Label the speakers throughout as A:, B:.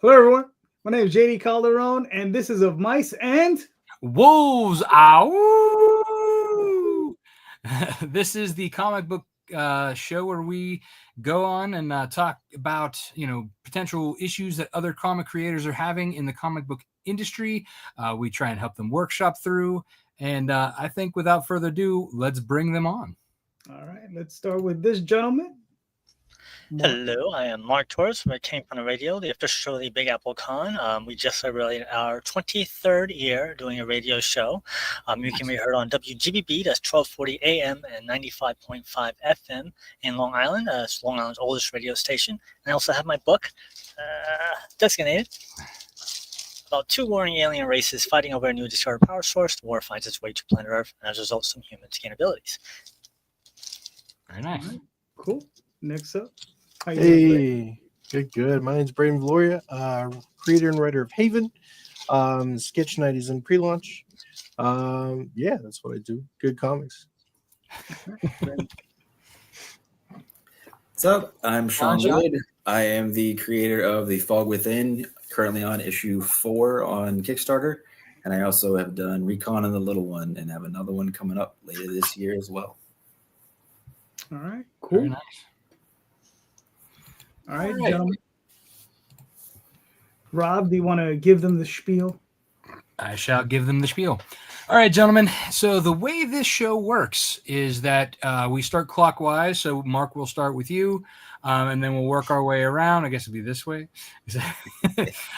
A: Hello, everyone. My name is JD Calderon, and this is Of Mice and
B: Wolves, ow! This is the comic book show where we go on and talk about potential issues that other comic creators are having in the comic book industry. We try and help them workshop through, and I think without further ado, let's bring them on.
A: All right, let's start with this gentleman. Mark.
C: Hello, I am Mark Torres from Came from the Radio, the official show of the Big Apple Con. We just celebrated our 23rd year doing a radio show. You can be heard on WGBB, that's 1240 AM and 95.5 FM in Long Island. It's Long Island's oldest radio station. And I also have my book, Designated, about two warring alien races fighting over a new discovered power source. The war finds its way to planet Earth, and as a result, some humans gain abilities.
B: Very nice.
A: Right, cool. Next up. How you doing,
D: Hey, good. My name's Brayden Viloria, creator and writer of Haven. Sketch Night is in pre-launch. Yeah, that's what I do. Good comics.
E: What's up? I'm Sean Wood. I am the creator of The Fog Within, currently on issue 4 on Kickstarter. And I also have done Recon and the Little One and have another one coming up later this year as well.
A: All right, cool.
B: Very nice.
A: All right, gentlemen. Rob, do you want to give them the spiel?
B: I shall give them the spiel. All right, gentlemen. So the way this show works is that we start clockwise. So Mark will start with you, and then we'll work our way around. I guess it'll be this way.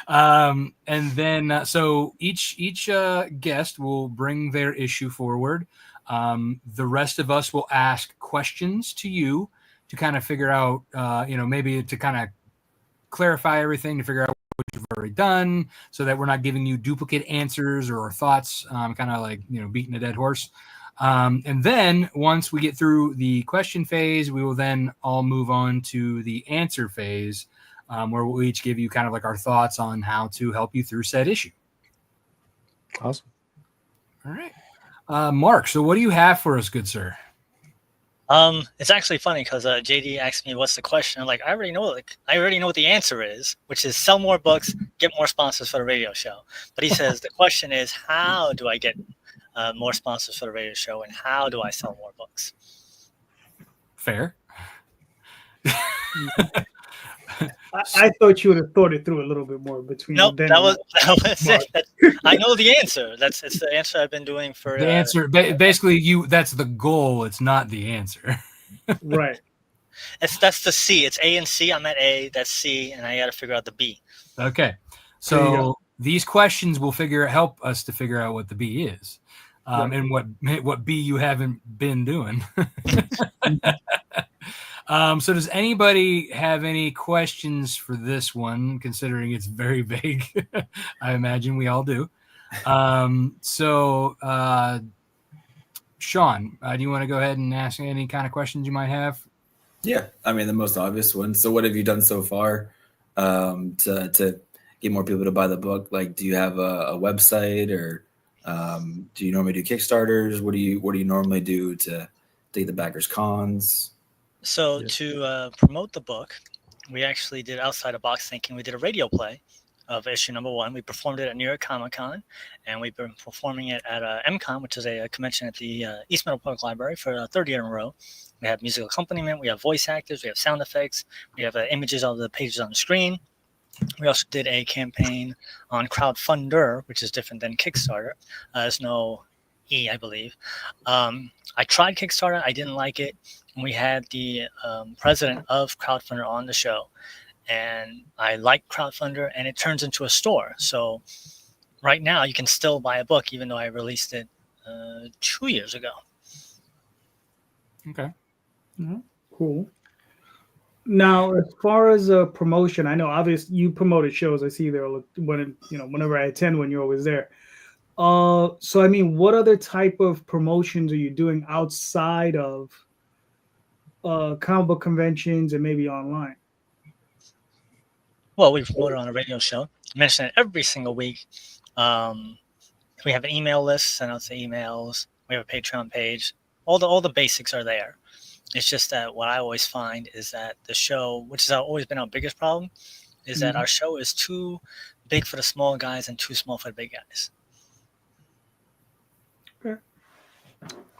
B: And then so each guest will bring their issue forward. The rest of us will ask questions to you to kind of figure out, maybe to kind of clarify everything, to figure out what you've already done, so that we're not giving you duplicate answers or thoughts, kind of like, beating a dead horse. And then once we get through the question phase, we will then all move on to the answer phase, where we'll each give you kind of like our thoughts on how to help you through said issue.
D: Awesome.
B: All right. Mark, so what do you have for us, good sir?
C: It's actually funny because JD asked me what's the question. I'm like, I already know what the answer is, which is sell more books, get more sponsors for the radio show. But he says the question is, how do I get more sponsors for the radio show, and how do I sell more books?
B: Fair.
A: I thought you would have thought it through a little bit more between.
C: Nope, that was it. I know the answer. It's the answer I've been doing for
B: the answer. Basically, that's the goal. It's not the answer.
A: Right.
C: That's the C. It's A and C. I'm at A. That's C, and I got to figure out the B.
B: Okay, so these questions will help us to figure out what the B is, and what B you haven't been doing. So does anybody have any questions for this one, considering it's very vague? I imagine we all do. Sean, do you want to go ahead and ask any kind of questions you might have?
E: Yeah, I mean, the most obvious one. So what have you done so far to get more people to buy the book? Like, do you have a website, or do you normally do Kickstarters? What do you normally do to get the backers' cons?
C: So to promote the book, we actually did outside of box thinking. We did a radio play of issue number 1. We performed it at New York Comic Con, and we've been performing it at MCon, which is a convention at the East Meadow Park Library, for a third year in a row. We have musical accompaniment, we have voice actors, we have sound effects, we have images of the pages on the screen. We also did a campaign on Crowdfunder, which is different than Kickstarter. There's no E, I believe. I tried Kickstarter. I didn't like it. We had the president of Crowdfunder on the show, and I like Crowdfunder, and it turns into a store. So right now you can still buy a book, even though I released it 2 years ago.
B: Okay.
A: Mm-hmm. Cool. Now, as far as a promotion, I know obviously you promoted shows. I see there whenever I attend one, you're always there. So I mean, what other type of promotions are you doing outside of comic book conventions and maybe online?
C: Well, we promote it on a radio show. I mention it every single week. We have an email list, send out the emails. We have a Patreon page. All the basics are there. It's just that what I always find is that the show, which has always been our biggest problem, is that our show is too big for the small guys and too small for the big guys.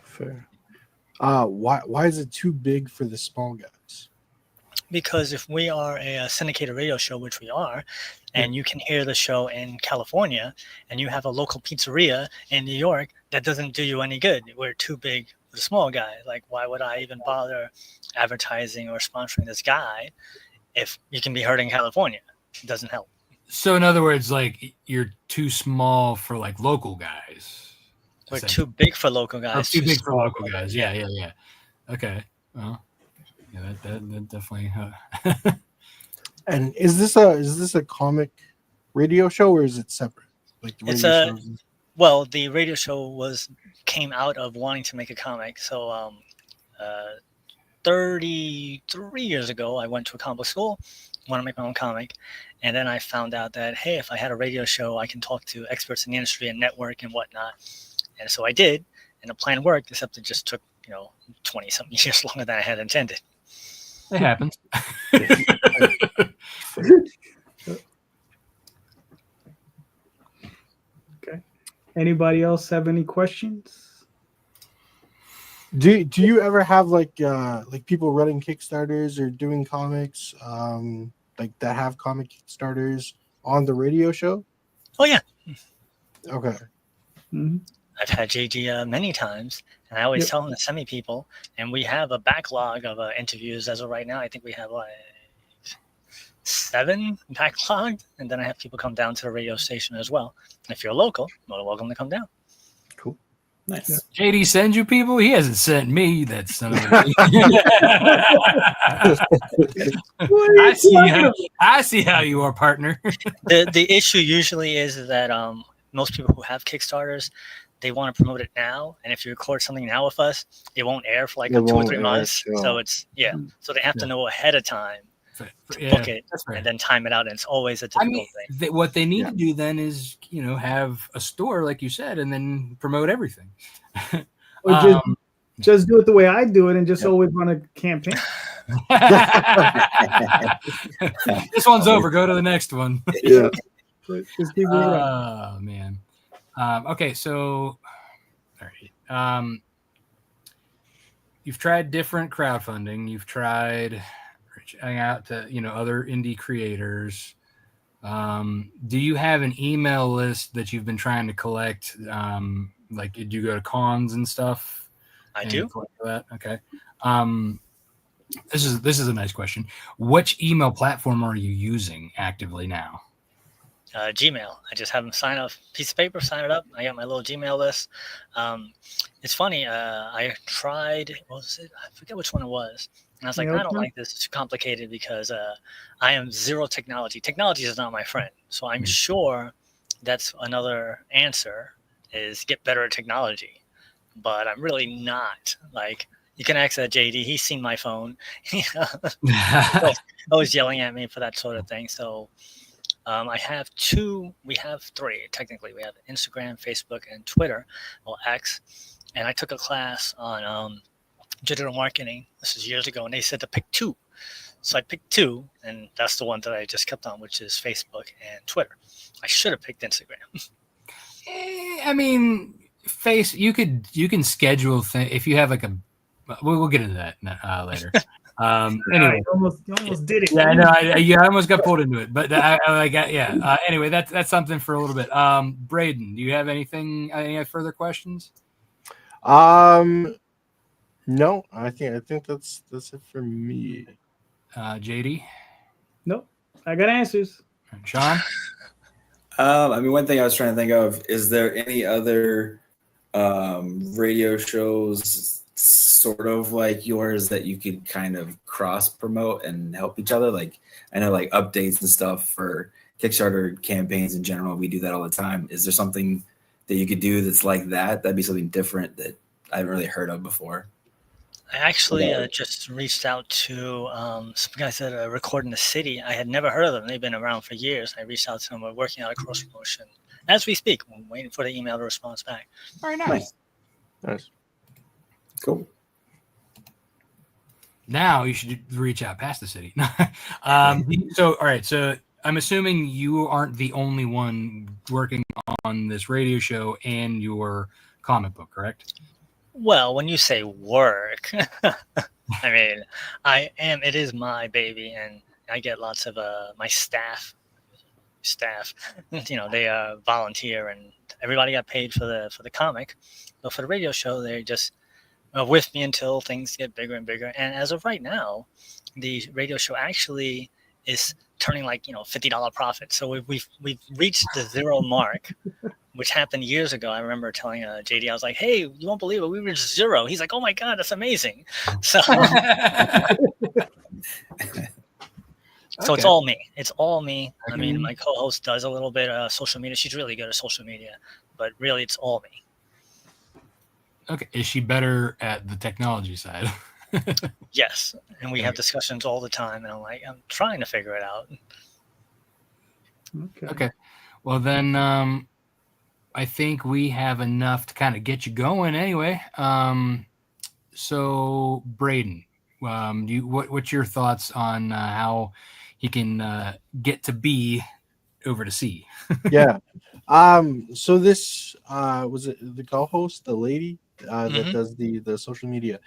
D: Fair. Why is it too big for the small guys?
C: Because if we are a syndicated radio show, which we are, and you can hear the show in California, and you have a local pizzeria in New York, that doesn't do you any good. We're too big for the small guy. Like, why would I even bother advertising or sponsoring this guy if you can be heard in California? It doesn't help.
B: So in other words, like you're too small for like local guys.
C: We're too big for local
B: Or
C: guys.
B: too big for local guys. Yeah. Okay. Well, yeah, that definitely.
D: And is this a comic radio show or is it separate? Like the radio shows?
C: Well, the radio show came out of wanting to make a comic. So 33 years ago, I went to a comic book school, want to make my own comic. And then I found out that, hey, if I had a radio show, I can talk to experts in the industry and network and whatnot. And so I did, and the plan worked, except it just took, 20-something years longer than I had intended.
B: It happens.
A: Okay. Anybody else have any questions?
D: Do you ever have like people running Kickstarters or doing comics like that have comic Kickstarters on the radio show?
C: Oh yeah.
D: Okay.
A: Mm-hmm.
C: I've had JD many times, and I always tell him to send me people. And we have a backlog of interviews as of right now. I think we have like 7 backlogged, and then I have people come down to the radio station as well. If you're local, you're welcome to come down.
D: Cool.
E: Nice.
B: JD sends you people? He hasn't sent me. That's son of I see how you are, partner.
C: The issue usually is that most people who have Kickstarters, they want to promote it now, and if you record something now with us, it won't air for like 2 or 3 months.
D: Sure.
C: So it's so they have to know ahead of time to book it and then time it out, and it's always a difficult thing.
B: What they need to do then is have a store like you said, and then promote everything.
A: Or just do it the way I do it, and just always run a campaign.
B: This one's over. Go to the next one.
D: Yeah.
A: Just keep it
B: Oh man. Okay, so all right. You've tried different crowdfunding. You've tried reaching out to other indie creators. Do you have an email list that you've been trying to collect? Like, do you go to cons and stuff?
C: I do.
B: That? Okay. This is a nice question. Which email platform are you using actively now?
C: Gmail. I just have them sign up, piece of paper, sign it up. I got my little Gmail list. It's funny. I tried, what was it? I forget which one it was. And I was like, I don't like this. It's too complicated because I am zero technology. Technology is not my friend. So I'm sure that's another answer is get better at technology. But I'm really not. Like, you can ask JD. He's seen my phone. Always yelling at me for that sort of thing. So I have 2. We have 3 technically. We have Instagram, Facebook, and Twitter, or X. And I took a class on digital marketing. This is years ago, and they said to pick 2. So I picked 2, and that's the one that I just kept on, which is Facebook and Twitter. I should have picked Instagram.
B: I mean, you can schedule things if you have like a. We'll get into that later. Anyway,
A: you almost did it.
B: Yeah, I know. I almost got pulled into it, but anyway, that's something for a little bit. Brayden, do you have any further questions?
D: No, I think that's it for me.
B: JD?
A: Nope. I got answers.
B: Sean?
E: I mean, one thing I was trying to think of, is there any other radio shows sort of like yours that you could kind of cross promote and help each other? Like, I know like updates and stuff for Kickstarter campaigns in general, we do that all the time. Is there something that you could do that's like that? That'd be something different that I haven't really heard of before.
C: I actually just reached out to some guys that record in the city. I had never heard of them. They've been around for years. I reached out to them. We're working out a cross promotion as we speak. We're waiting for the email response back.
B: Very nice.
D: Nice.
E: Cool.
B: Now you should reach out past the city. All right. So I'm assuming you aren't the only one working on this radio show and your comic book, correct?
C: Well, when you say work, I mean, I am. It is my baby, and I get lots of my staff. They volunteer, and everybody got paid for the comic, but for the radio show, they just with me until things get bigger and bigger. And as of right now, the radio show actually is turning like $50 profit. So we've reached the zero mark, which happened years ago. I remember telling JD, I was like, "Hey, you won't believe it, we reached zero." He's like, "Oh my god, that's amazing!" So, so it's all me. It's all me. I mean, my co-host does a little bit of social media. She's really good at social media, but really, it's all me.
B: Okay. Is she better at the technology side?
C: Yes, and we have discussions all the time, and I'm trying to figure it out.
A: Okay.
B: Well, then I think we have enough to kind of get you going anyway. So Brayden, what's your thoughts on how he can get to B over to C?
D: Yeah. So this was it the co-host, the lady that does the social media.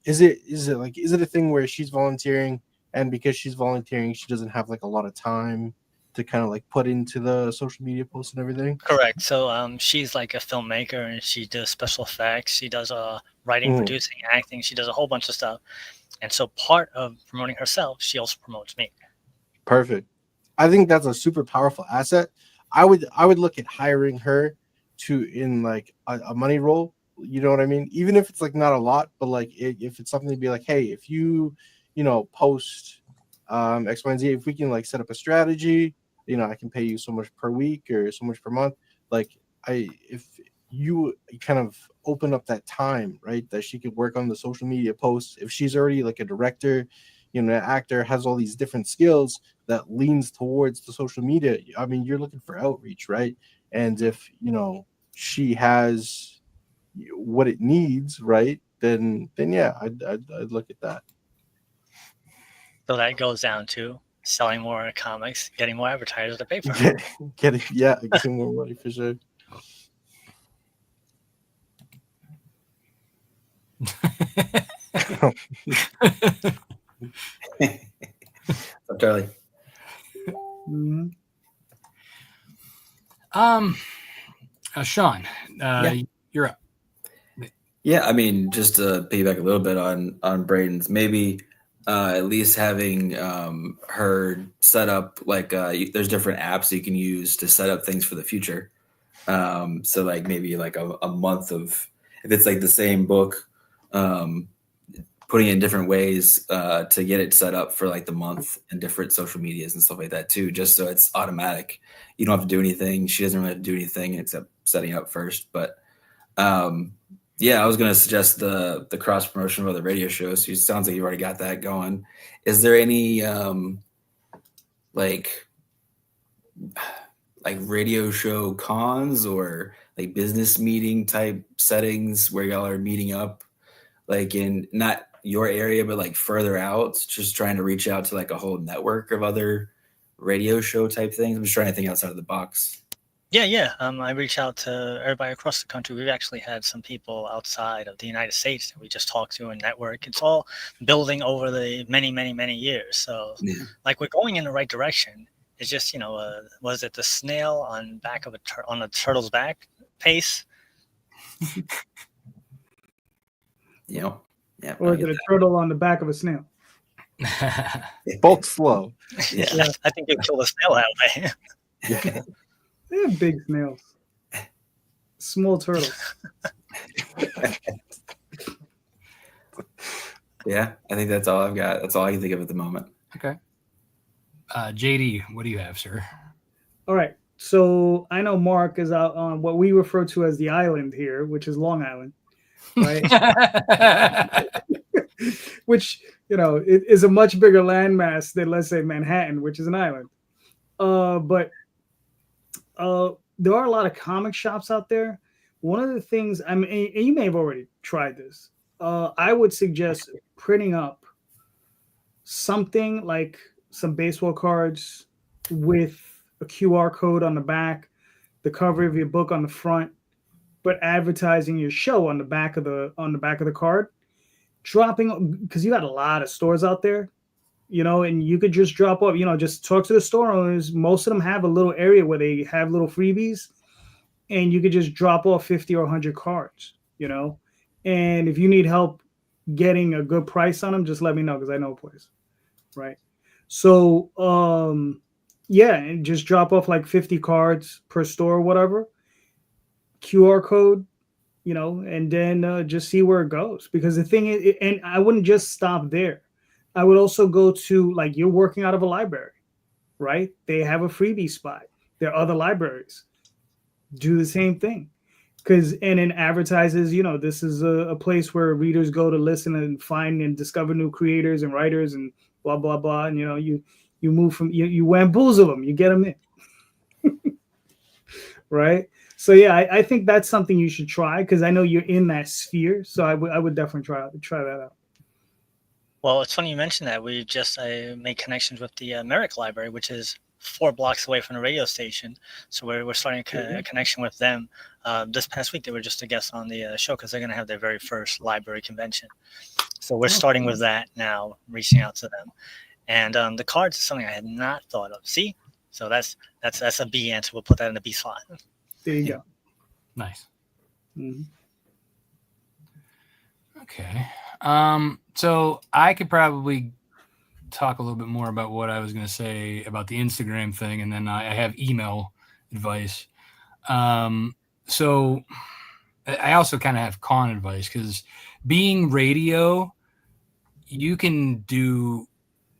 D: Is it a thing where she's volunteering, and because she's volunteering, she doesn't have like a lot of time to kind of like put into the social media posts and everything?
C: Correct. So she's like a filmmaker, and she does special effects. She does writing, producing, acting. She does a whole bunch of stuff. And so part of promoting herself, she also promotes me.
D: Perfect. I think that's a super powerful asset. I would look at hiring her in like a money role. You know what I mean? Even if it's like not a lot, but like if it's something to be like, hey, if you post X, Y, and Z, if we can like set up a strategy, I can pay you so much per week or so much per month. Like if you kind of open up that time, right, that she could work on the social media posts. If she's already like a director, an actor, has all these different skills that leans towards the social media. I mean, you're looking for outreach, right? And if she has what it needs, right, then yeah, I'd look at that.
C: So that goes down to selling more comics, getting more advertisers to pay for it.
D: Getting more money for sure.
E: So, Charlie.
B: Sean, you're up.
E: Yeah, I mean, just to piggyback a little bit on Brayden's, maybe at least having her set up like there's different apps you can use to set up things for the future. So like maybe like a month of, if it's like the same book, putting it in different ways to get it set up for like the month and different social medias and stuff like that too, just so it's automatic. You don't have to do anything. She doesn't really have to do anything except setting up first. But yeah, I was going to suggest the cross promotion of the radio show. So it sounds like you've already got that going. Is there any like radio show cons or like business meeting type settings where y'all are meeting up, like in not your area, but like further out, just trying to reach out to like a whole network of other radio show type things? I'm just trying to think outside of the box.
C: Yeah. I reach out to everybody across the country. We've actually had some people outside of the United States that we just talked to and network. It's all building over the many, many, many years. So like we're going in the right direction. It's just, was it the snail on back of on a turtle's back pace?
E: Yeah.
A: Or is it a turtle on the back of a snail?
D: Both slow.
C: Yeah. I think you kill the snail that way.
D: Yeah.
A: They have big snails. Small turtles.
E: Yeah, I think that's all I've got. That's all I can think of at the moment.
B: Okay. JD, what do you have, sir?
A: All right. So I know Mark is out on what we refer to as the island here, which is Long Island, right? Which, it is a much bigger landmass than, let's say, Manhattan, which is an island. But there are a lot of comic shops out there. One of the things, I mean, and you may have already tried this. I would suggest printing up something like some baseball cards, with a QR code on the back, the cover of your book on the front, but advertising your show on the back of the card, dropping, because you got a lot of stores out there, and you could just drop off, just talk to the store owners. Most of them have a little area where they have little freebies, and you could just drop off 50 or 100 cards, and if you need help getting a good price on them, just let me know, because I know a place, right? So yeah, and just drop off like 50 cards per store or whatever, QR code, and then just see where it goes. Because the thing is, and I wouldn't just stop there. I would also go to, like, you're working out of a library, right? They have a freebie spot. There are other libraries. Do the same thing. And it advertises, this is a place where readers go to listen and find and discover new creators and writers and blah, blah, blah. And, you move from, you bamboozle them, you get them in. Right? So yeah, I think that's something you should try, because I know you're in that sphere. So I would definitely try that out.
C: Well, it's funny you mentioned that. We just made connections with the Merrick Library, which is 4 blocks away from the radio station. So we're starting a connection with them. This past week, they were just a guest on the show, because they're going to have their very first library convention. So we're starting with that now, reaching out to them. And the cards is something I had not thought of. See? So that's a B answer. We'll put that in the B slot.
A: There you go.
B: Nice.
A: Mm-hmm.
B: Okay. So I could probably talk a little bit more about what I was going to say about the Instagram thing, and then I have email advice. So I also kind of have con advice, because being radio, you can do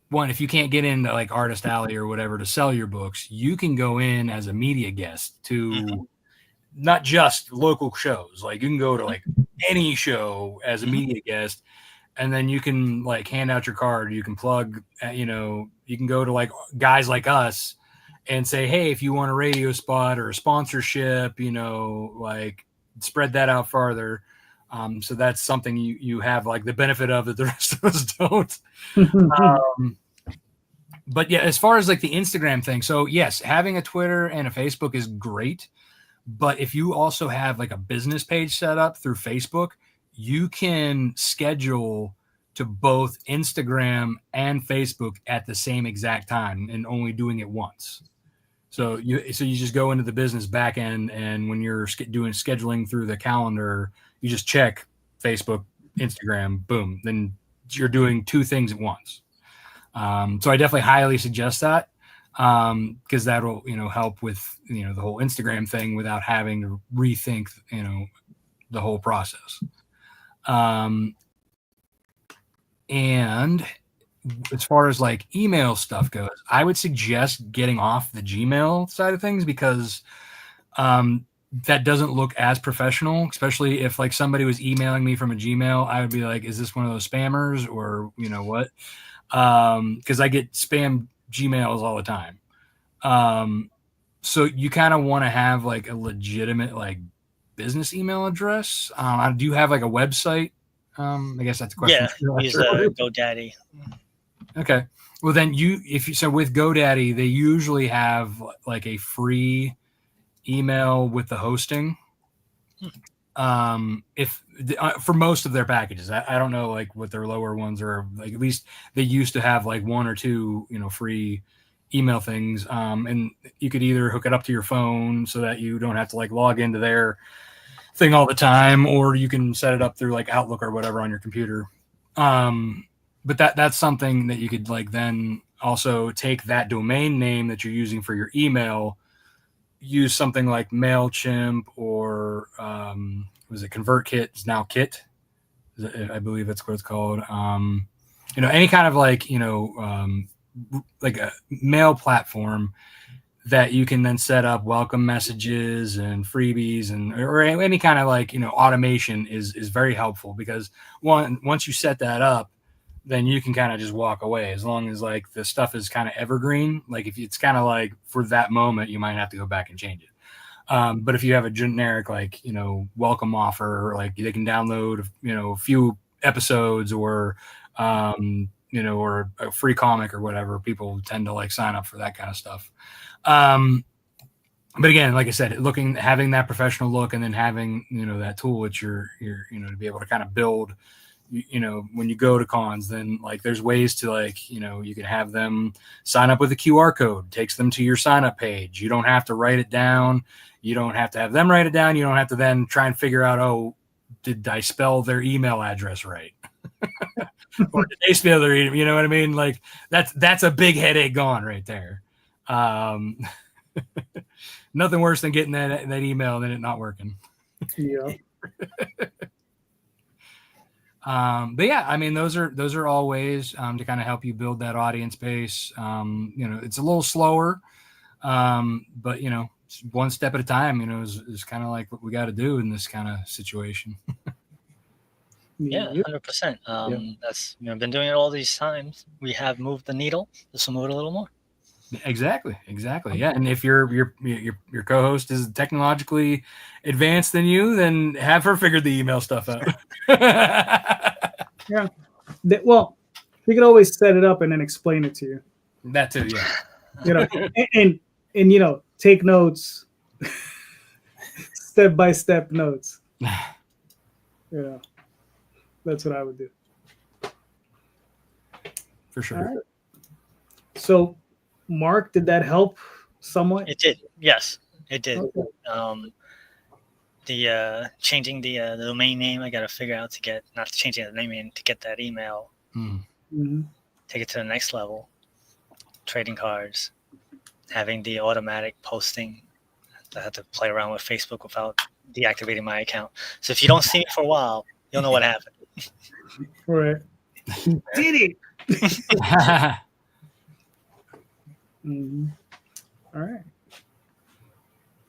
B: one, if you can't get into like Artist Alley or whatever to sell your books, you can go in as a media guest to not just local shows. Like you can go to like any show as a media guest, and then you can like hand out your card. You can plug, you can go to like guys like us and say, hey, if you want a radio spot or a sponsorship, like spread that out farther. So that's something you have like the benefit of that the rest of us don't. But yeah, as far as like the Instagram thing, so yes, having a Twitter and a Facebook is great. But if you also have like a business page set up through Facebook, you can schedule to both Instagram and Facebook at the same exact time and only doing it once. So you just go into the business back end, and when you're doing scheduling through the calendar, you just check Facebook, Instagram, boom. Then you're doing 2 things at once. So I definitely highly suggest that, because that'll, help with, the whole Instagram thing without having to rethink, the whole process. And as far as like email stuff goes, I would suggest getting off the Gmail side of things, because that doesn't look as professional, especially if like somebody was emailing me from a Gmail. I would be like, is this one of those spammers or what? Because I get spam Gmails all the time. So you kind of want to have like a legitimate like business email address. Do you have like a website? I guess that's a question.
C: Yeah, use GoDaddy.
B: Okay. Well, then with GoDaddy, they usually have like a free email with the hosting. If for most of their packages, I don't know like what their lower ones are like. At least they used to have like 1 or 2, free email things. And you could either hook it up to your phone so that you don't have to like log into their thing all the time, or you can set it up through like Outlook or whatever on your computer. But that's something that you could like then also take that domain name that you're using for your email, use something like MailChimp or was it ConvertKit? It's now Kit. I believe that's what it's called. Any kind of like, like a mail platform that you can then set up welcome messages and freebies or any kind of like, automation is very helpful, because once you set that up, then you can kind of just walk away, as long as like the stuff is kind of evergreen. Like if it's kind of like for that moment, you might have to go back and change it. But if you have a generic, like, welcome offer, like they can download, a few episodes or, or a free comic or whatever, people tend to like sign up for that kind of stuff. But again, like I said, having that professional look, and then having, that tool at your to be able to kind of build, when you go to cons, then like there's ways to like, you can have them sign up with a QR code, takes them to your sign up page. You don't have to write it down. You don't have to have them write it down. You don't have to then try and figure out, oh, did I spell their email address right? Or did they spell their email? You know what I mean? Like that's a big headache gone right there. Nothing worse than getting that email and then it not working.
A: Yeah.
B: But yeah, I mean, those are all ways to kind of help you build that audience base. It's a little slower, but one step at a time. Is kind of like what we got to do in this kind of situation.
C: Yeah, 100%. That's been doing it all these times. We have moved the needle. This will move it a little more.
B: Exactly. Yeah, and if your co-host is technologically advanced than you, then have her figure the email stuff out.
A: Yeah. Well, we can always set it up and then explain it to you.
B: That too, yeah.
A: And take notes, step by step notes. That's what I would do.
B: For sure.
A: Right. So, Mark, did that help somewhat?
C: It did. Yes, it did.
A: Okay.
C: The changing the domain name, I got to figure out not changing the name to get that email.
A: Mm-hmm.
C: Take it to the next level. Trading cards, having the automatic posting. I had to play around with Facebook without deactivating my account. So if you don't see me for a while, you'll know what happened.
A: All right. You did it. Mm-hmm. All right.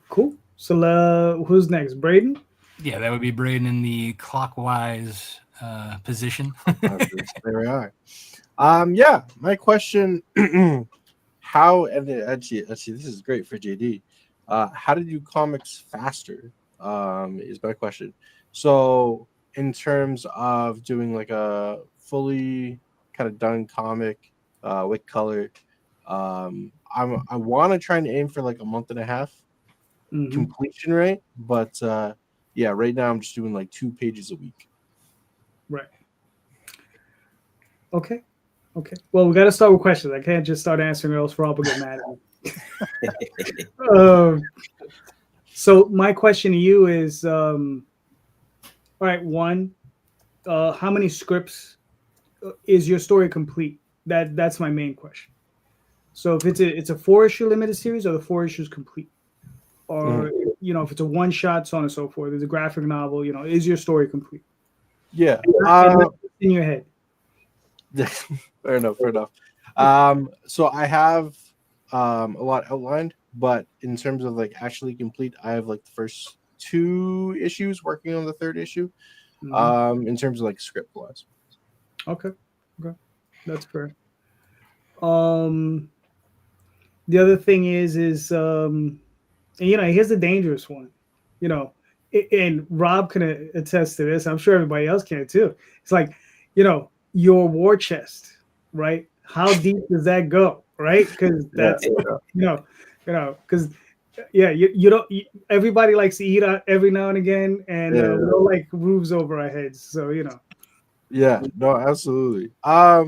A: Cool. So who's next? Brayden?
B: Yeah, that would be Brayden in the clockwise position.
D: There we are. Yeah, my question, how, and actually, this is great for JD. How to do comics faster is my question. So in terms of doing like a fully kind of done comic with color, I want to try and aim for like a month and a half completion rate, but yeah, right now I'm just doing like 2 pages a week.
A: Right. Okay. Well, we got to start with questions. I can't just start answering, or else Rob will get mad at me. So my question to you is, all right, one, how many scripts is your story complete? That's my main question. So if it's a 4-issue limited series, or the 4 issues complete, or if it's a one shot, so on and so forth, there's a graphic novel, is your story complete?
D: Yeah.
A: In your head.
D: Fair enough. So I have a lot outlined, but in terms of like actually complete, I have like the first 2 issues working on the 3rd issue. In terms of like script wise.
A: Okay, that's fair. The other thing is here's the dangerous one, and Rob can attest to this. I'm sure everybody else can too. It's like, your war chest, right? How deep does that go, right? Because that's because you don't. Everybody likes to eat every now and again, and we don't like roofs over our heads. So
D: Yeah, no, absolutely. I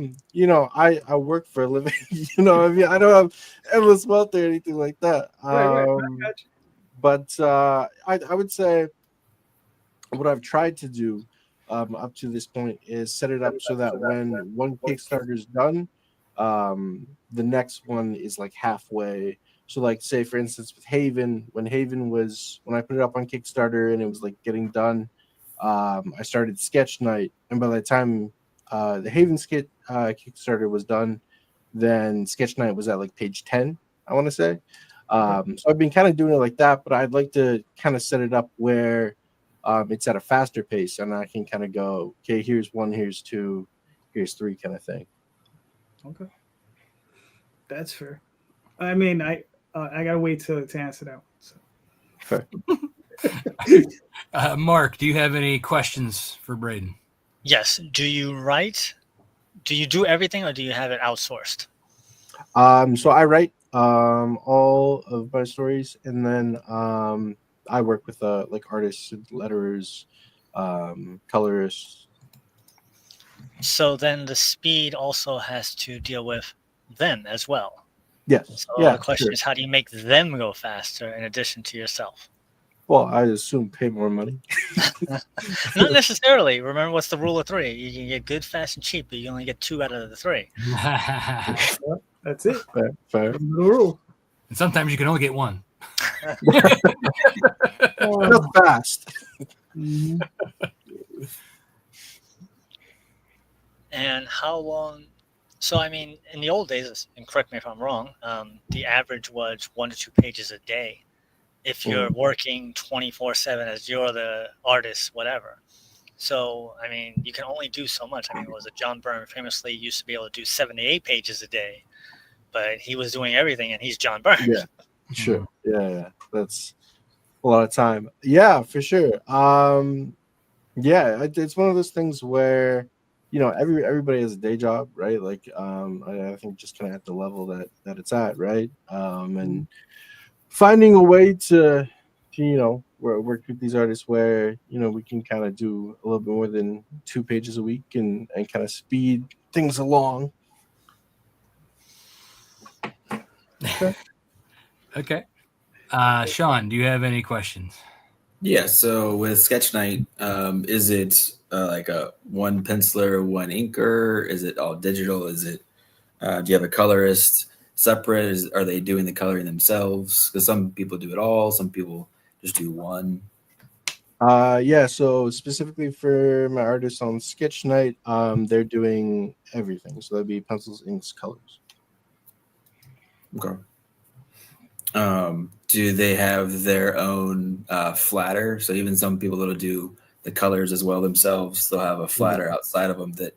D: work for a living. I don't have endless wealth or anything like that.
A: Right.
D: But I would say what I've tried to do up to this point is set it up so that when one Kickstarter is done, the next one is like halfway. So like say for instance with Haven, when I put it up on Kickstarter and it was like getting done, I started Sketch Night, and by the time the Haven Kickstarter was done, then Sketch Night was at like page 10, I want to say. So I've been kind of doing it like that, but I'd like to kind of set it up where it's at a faster pace, and I can kind of go, okay, here's 1, here's 2, here's 3 kind of thing.
A: Okay, that's fair. I mean, I gotta wait to answer that one. So.
D: Fair.
B: Mark, do you have any questions for Brayden?
C: Yes. Do you write do you do everything, or do you have it outsourced?
D: So I write all of my stories, and then I work with like artists, letterers, colorists.
C: So then the speed also has to deal with them as well.
D: Yes.
C: So
D: Yeah.
C: the question
D: Sure.
C: is, how do you make them go faster in addition to yourself?
D: Well, I assume pay more money.
C: Not necessarily. Remember, what's the rule of 3? You can get good, fast, and cheap, but you only get 2 out of the 3.
A: That's it.
D: Fair.
A: The rule.
B: And sometimes you can only get one.
D: Real fast.
A: Mhm.
C: And how long? So, I mean, in the old days, and correct me if I'm wrong, the average was 1 to 2 pages a day. If you're working 24/7 as you're the artist, whatever. So, I mean, you can only do so much. I mean, was it John Byrne famously used to be able to do 78 pages a day, but he was doing everything, and he's John Byrne.
D: Yeah. Sure. Yeah. That's a lot of time. Yeah, for sure. Yeah, it's one of those things where, you know, everybody has a day job, right? Like, I think just kind of at the level that it's at, right? And finding a way to you know, work with these artists where, you know, we can kind of do a little bit more than 2 pages a week and kind of speed things along.
B: Okay. Sean, do you have any questions?
E: Yeah. So with Sketch Night, is it like a one penciler, one inker? Is it all digital? Is it? Do you have a colorist separate? Are they doing the coloring themselves? Because some people do it all. Some people just do one.
D: Yeah, so specifically for my artists on Sketch Night, they're doing everything. So that'd be pencils, inks, colors.
E: Okay. Do they have their own flatter? So even some people that'll do the colors as well themselves, they'll have a flatter outside of them that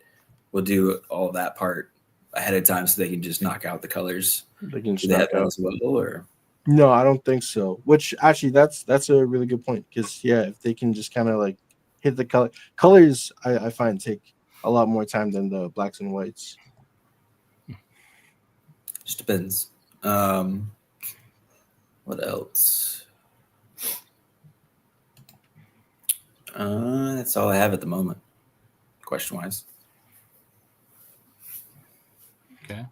E: will do all that part ahead of time, so they can just knock out the colors.
D: They can
E: Do they have that as well, or?
D: No, I don't think so. Which actually, that's a really good point, because yeah, if they can just kind of like hit the colors, I find take a lot more time than the blacks and whites.
E: Just depends. What else? That's all I have at the moment, question wise.
B: Okay.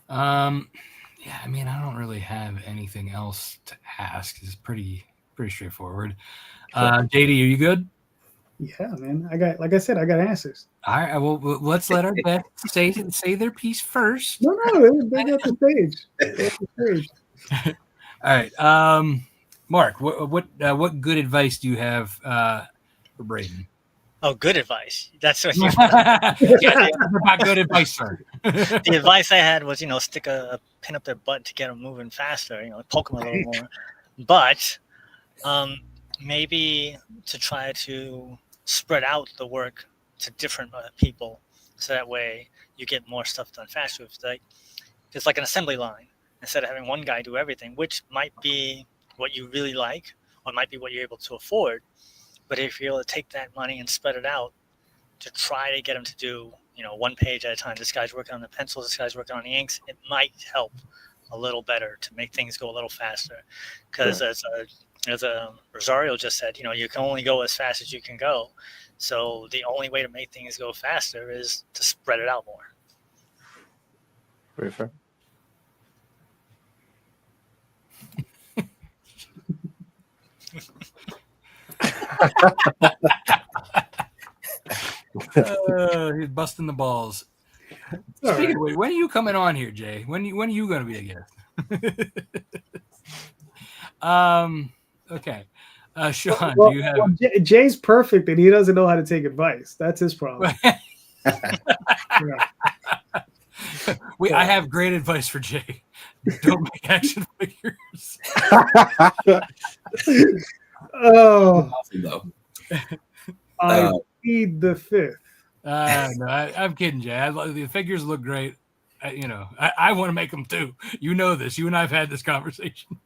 B: Yeah, I mean, I don't really have anything else to ask. It's pretty straightforward. JD, are you good?
A: Yeah, man. I got, like I said, I got answers.
B: All right. Well, let's let our guests say their piece first.
A: No, they got the stage. They got the stage.
B: All right. Mark, what good advice do you have for Brayden?
C: Oh, good advice. That's what you.
B: Yeah, about good advice, sir.
C: The advice I had was, stick a pin up their butt to get them moving faster. Poke them a little more. But maybe to try to spread out the work to different people, so that way you get more stuff done faster. It's like an assembly line, instead of having one guy do everything, which might be what you really like, or might be what you're able to afford. But if you're able to take that money and spread it out to try to get them to do, 1 page at a time, this guy's working on the pencils, this guy's working on the inks, it might help a little better to make things go a little faster. Because as Rosario just said, you can only go as fast as you can go. So the only way to make things go faster is to spread it out more.
D: Very fair.
B: He's busting the balls. Speaking of which, when are you coming on here, Jay? When are you going to be a guest? Okay. Sean, do you have...
A: Jay's perfect and he doesn't know how to take advice. That's his problem.
B: I have great advice for Jay. Don't make action figures.
A: Oh,
E: No.
A: I plead the fifth.
B: No, I'm kidding, Jay. The figures look great. I want to make them too. You know this. You and I've had this conversation.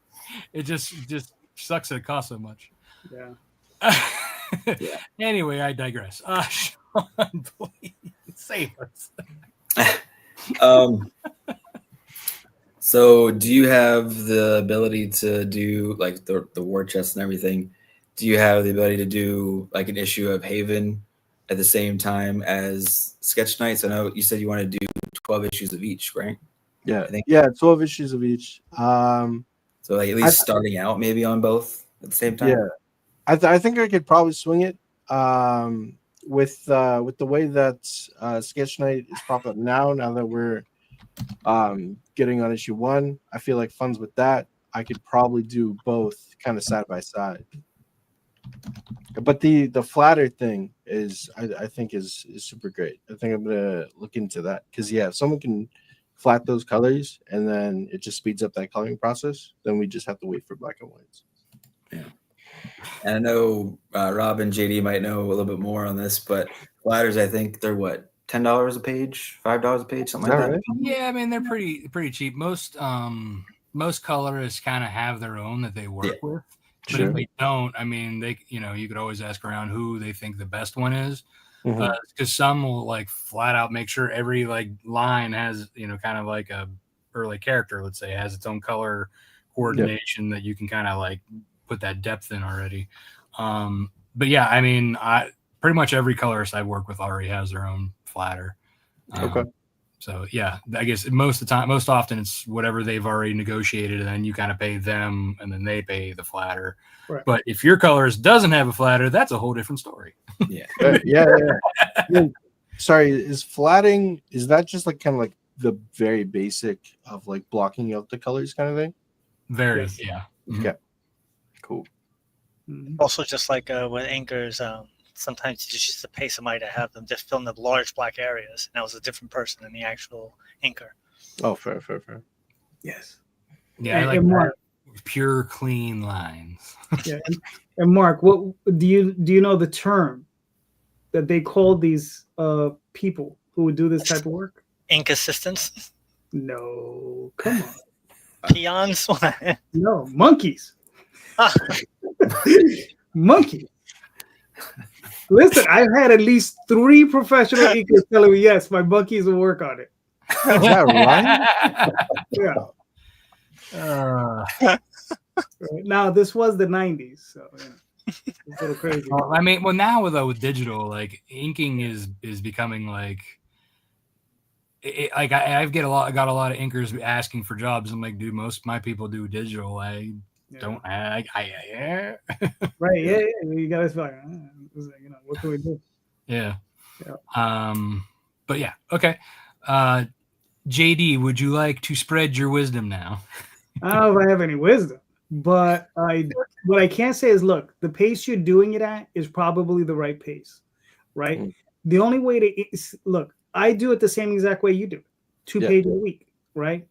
B: It just sucks that it costs so much.
A: Yeah.
B: Anyway, I digress. Please save us.
E: So do you have the ability to do like the war chest and everything? Do you have the ability to do like an issue of Haven at the same time as Sketch Nights? I know you said you want to do 12 issues of each, right?
D: Yeah,
E: I think-
D: yeah, 12 issues of each.
E: So like at least starting out maybe on both at the same time.
D: Yeah, I think I could probably swing it. With the way that Sketch Night is popping up now that we're getting on issue 1, I feel like funds with that. I could probably do both kind of side by side. But the flatter thing is I think is super great. I think I'm gonna look into that because if someone can flat those colors and then it just speeds up that coloring process, then we just have to wait for black and whites.
E: Yeah. And I know Rob and JD might know a little bit more on this, but flatters, I think they're what, $10 a page, $5 a page, something like that.
D: Right?
B: Yeah, I mean they're pretty cheap. Most colorists kind of have their own that they work with. But if they don't, I mean, you could always ask around who they think the best one is, because some will like flat out make sure every like line has, kind of like a early character, let's say, has its own color coordination that you can kind of like put that depth in already. But yeah, I mean, pretty much every colorist I work with already has their own flatter.
D: Okay.
B: So yeah, I guess most often it's whatever they've already negotiated, and then you kind of pay them, and then they pay the flatter.
A: Right.
B: But if your colorist doesn't have a flatter, that's a whole different story.
E: Yeah.
D: Sorry, is flatting, is that just like kind of like the very basic of like blocking out the colors kind of thing?
B: Very,
A: Yes.
B: yeah.
D: Okay. Cool.
C: Also, just like with anchors, sometimes you just used to pay somebody to have them just fill in the large black areas, and that was a different person than the actual anchor.
D: Oh, fair.
A: Yes.
B: Yeah,
A: And-
B: I like
A: and Mark-
B: pure, clean lines.
A: Yeah. And Mark, what do you know the term that they call these people who would do this type of work?
C: Ink assistants,
A: No, come on.
C: peons.
A: No, monkeys. Monkey. Listen, I've had at least 3 professional inkers telling me, yes, my monkeys will work on it.
D: Is that right?
A: Yeah.
B: Uh,
A: Right. Now, this was the 90s, so it's a little crazy.
B: I mean, well, now though with digital, like inking is becoming like, I've got a lot of inkers asking for jobs. I'm like, dude, most of my people do digital. I don't.
A: Right. Yeah. You gotta be like, what can we do?
B: Yeah.
A: Yeah.
B: But yeah. Okay. JD, would you like to spread your wisdom now?
A: I don't know if I have any wisdom, but what I can say is, look, the pace you're doing it at is probably the right pace, right? The only way to look, I do it the same exact way you do, 2 pages a week, right?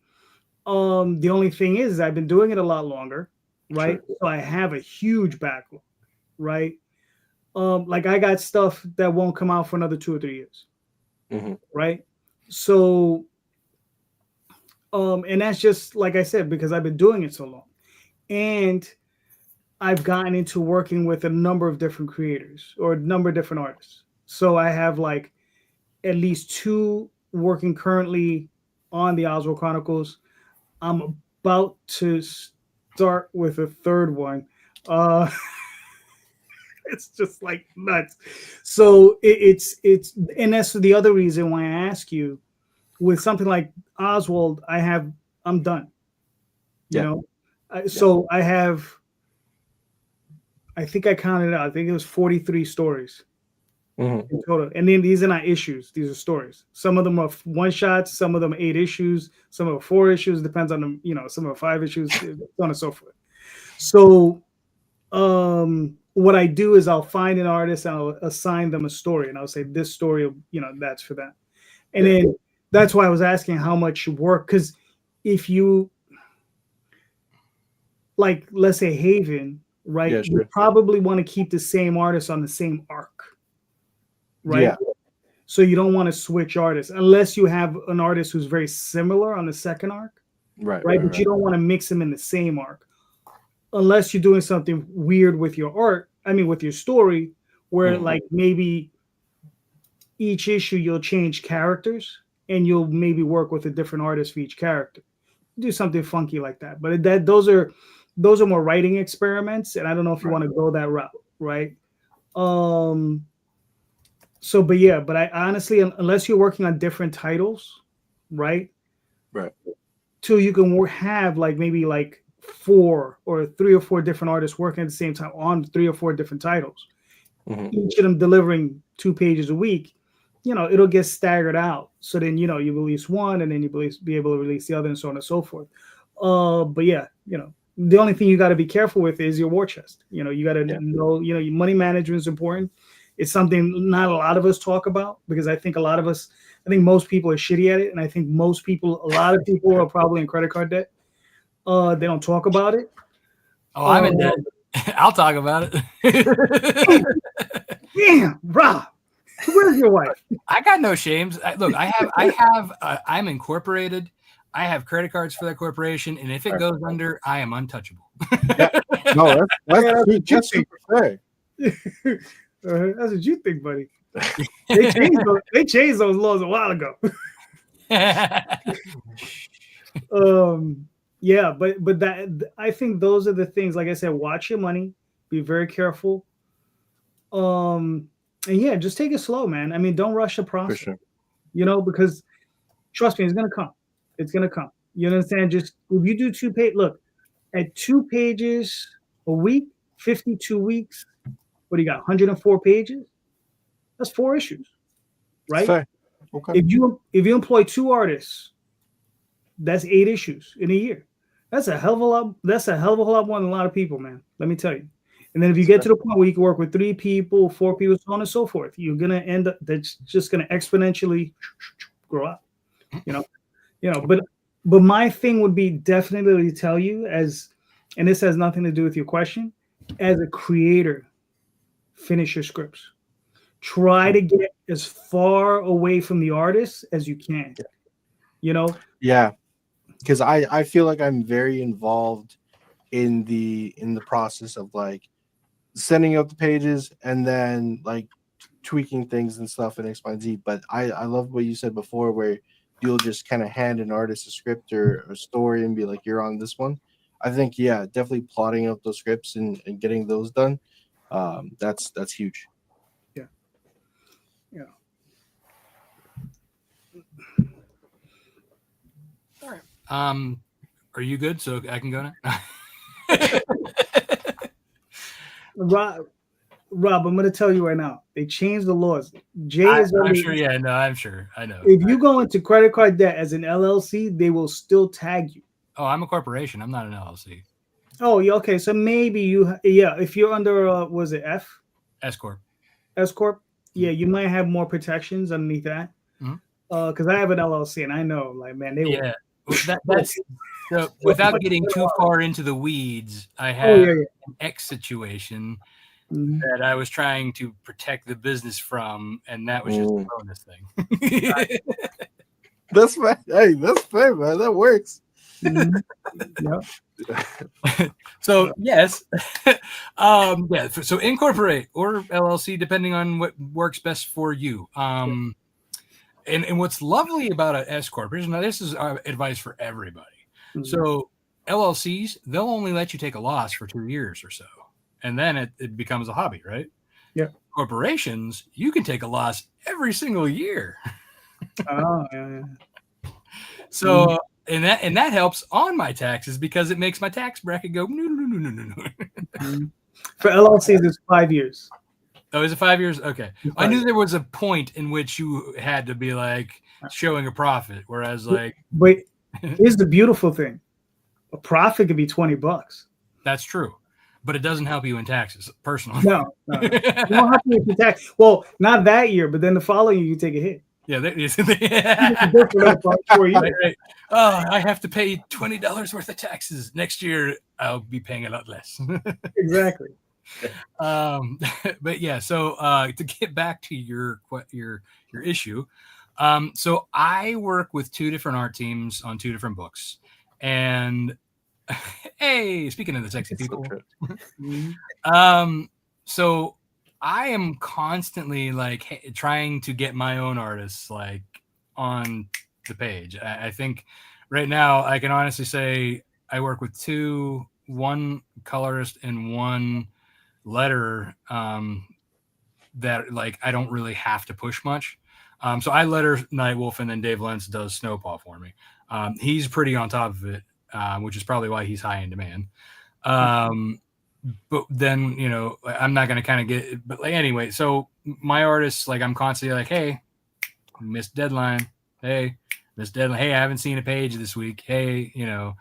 A: The only thing is I've been doing it a lot longer, right? Sure. So I have a huge backlog, right? Like I got stuff that won't come out for another 2 or 3 years, right? So, and that's just like I said, because I've been doing it so long, and I've gotten into working with a number of different creators or a number of different artists. So I have like at least 2 working currently on the Oswald Chronicles. I'm about to start with a 3rd one. It's just like nuts. So it's and that's the other reason why I ask you, with something like Oswald, I'm done. You know, so I have, I think I counted out, I think it was 43 stories in total. And then these are not issues, these are stories. Some of them are 1-shots, some of them 8 issues, some of them 4 issues, depends on them, some of them 5 issues, so on and so forth. So what I do is I'll find an artist and I'll assign them a story, and I'll say this story, that's for them. And then that's why I was asking how much work, because if you, like, let's say Haven, right?
D: Yeah, sure.
A: You probably want to keep the same artist on the same arc, right?
D: Yeah.
A: So you don't want to switch artists unless you have an artist who's very similar on the second arc, right? But you don't want to mix them in the same arc, unless you're doing something weird with your art. I mean, with your story, where like maybe each issue you'll change characters and you'll maybe work with a different artist for each character. Do something funky like that. But those are more writing experiments, and I don't know if you want to go that route, right? So, but yeah, but I honestly, unless you're working on different titles, right?
D: Right.
A: Till you can have like maybe like 4 or 3 or 4 different artists working at the same time on 3 or 4 different titles, each of them delivering 2 pages a week. It'll get staggered out. So then, you release one and then you be able to release the other and so on and so forth. But yeah, the only thing you got to be careful with is your war chest. You got to know, your money management is important. It's something not a lot of us talk about because I think most people are shitty at it. And I think a lot of people are probably in credit card debt. They don't talk about it.
B: Oh, I'm in debt. I'll talk about it.
A: Damn, Rob. Where's your wife?
B: I got no shames. I'm incorporated. I have credit cards for that corporation, and if it goes under, I am untouchable.
D: No, that's super fair.
A: That's what you think, buddy. They changed those laws a while ago. Yeah, but that I think those are the things. Like I said, watch your money. Be very careful. And yeah, just take it slow, man. I mean, don't rush the process.
D: For sure.
A: Because trust me, it's gonna come. It's gonna come. You understand? Just if you do 2 pages, look at 2 pages a week, 52 weeks. What do you got? 104 pages. That's 4 issues, right?
D: Fair. Okay.
A: If you employ 2 artists, that's 8 issues in a year. That's a hell of a lot. That's a hell of a lot more than a lot of people, man. Let me tell you. And then if you get to the point where you can work with 3 people, 4 people, so on and so forth, you're gonna end up. That's just gonna exponentially grow up. But my thing would be definitely to tell you and this has nothing to do with your question, as a creator, finish your scripts. Try to get as far away from the artist as you can.
D: Yeah, because I feel like I'm very involved in the process of like sending out the pages and then like tweaking things and stuff in X, Y, and Z. But I love what you said before, where you'll just kind of hand an artist a script or a story and be like, you're on this one. I think, yeah, definitely plotting out those scripts and getting those done. That's huge.
A: Yeah.
B: All right. Are you good? So I can go now?
A: Rob, I'm going to tell you right now. They changed the laws.
B: I'm sure. Yeah, no, I'm sure. I know.
A: If you go into credit card debt as an LLC, they will still tag you.
B: Oh, I'm a corporation. I'm not an LLC.
A: Oh, yeah. Okay. So maybe if you're under, was it F?
B: S Corp.
A: S Corp. Yeah, you might have more protections underneath that. Because I have an LLC and I know, like, man, they will.
B: That's so. Without getting too far into the weeds, I have an X situation that I was trying to protect the business from, and that was just a bonus thing.
D: That's fine. Hey, that's fair, man. That works.
B: So yes, So incorporate or LLC, depending on what works best for you. And what's lovely about an S corporation, now this is advice for everybody. So LLCs, they'll only let you take a loss for 2 years or so, and then it becomes a hobby, right?
A: Yeah.
B: Corporations, you can take a loss every single year.
A: Oh, yeah.
B: So and that helps on my taxes because it makes my tax bracket go no.
A: For LLCs, it's 5 years.
B: Oh, is it 5 years? Okay. I knew there was a point in which you had to be like showing a profit, whereas like.
A: But here's the beautiful thing: a profit could be $20.
B: That's true, but it doesn't help you in taxes, personally.
A: No. You don't have to pay tax. Well, not that year, but then the following year you take a hit.
B: Yeah, I have to pay $20 worth of taxes next year. I'll be paying a lot less.
A: Exactly.
B: But yeah, so to get back to your issue, so I work with 2 different art teams on 2 different books, and hey, speaking of the sexy people, so I am constantly like trying to get my own artists like on the page. I think right now I can honestly say I work with one colorist and one letterer that like I don't really have to push much. So I letter Nightwolf, and then Dave Lentz does Snowpaw for me. He's pretty on top of it, which is probably why he's high in demand. But then, you know, I'm not going to kind of get, but like, anyway, so my artists, like, I'm constantly like, hey, missed deadline. Hey, missed deadline. Hey, I haven't seen a page this week. Hey, you know,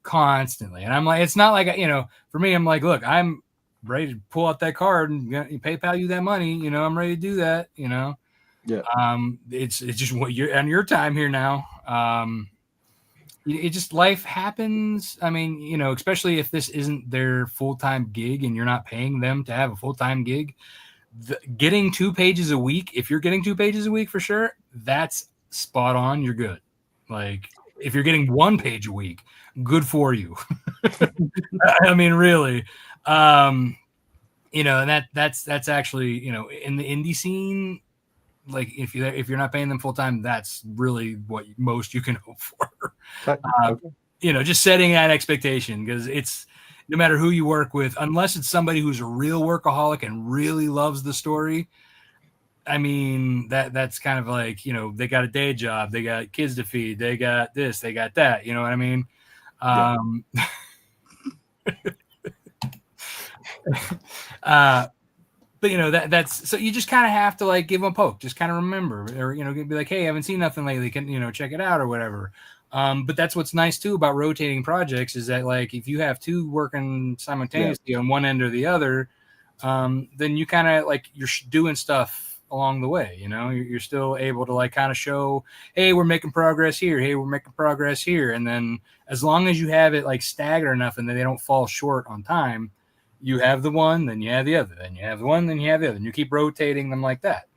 B: constantly. And I'm like, it's not like, you know, for me, I'm like, look, I'm ready to pull out that card and PayPal you that money. You know, I'm ready to do that, you know?
D: Yeah.
B: It's just what you're on your time here now. It just, life happens. I mean, you know, especially if this isn't their full-time gig and you're not paying them to have a full-time gig, getting 2 pages a week, if you're getting 2 pages a week for sure, that's spot on. You're good. Like, if you're getting 1 page a week, good for you. I mean, really, you know, and that's actually, you know, in the indie scene, like if you're not paying them full time, that's really what most you can hope for. You know, just setting that expectation, because it's no matter who you work with, unless it's somebody who's a real workaholic and really loves the story. I mean, that's kind of like, you know, they got a day job, they got kids to feed, they got this, they got that. You know what I mean? But you know, that's so you just kind of have to like give them a poke, just kind of remember, or, you know, be like, hey, I haven't seen nothing lately, can, you know, check it out or whatever. But that's what's nice too about rotating projects, is that like if you have 2 working simultaneously on one end or the other, then you kind of like you're doing stuff along the way. You know, you're still able to like kind of show, hey, we're making progress here, hey, we're making progress here, and then as long as you have it like staggered enough and then they don't fall short on time, you have the one, then you have the other, then you have the one, then you have the other, and you keep rotating them like that.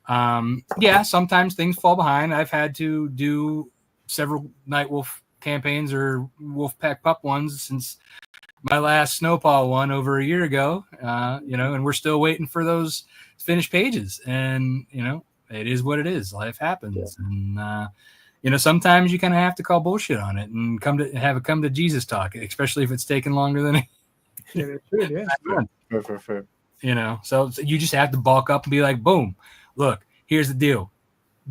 B: Yeah, sometimes things fall behind. I've had to do several Nightwolf campaigns or Wolfpack Pup ones since my last Snowpaw one over a year ago, you know, and we're still waiting for those finished pages. And, you know, it is what it is. Life happens. And, you know, sometimes you kind of have to call bullshit on it and come to Jesus talk, especially if it's taking longer than
D: Fair.
B: You know, so you just have to bulk up and be like, boom, look, here's the deal.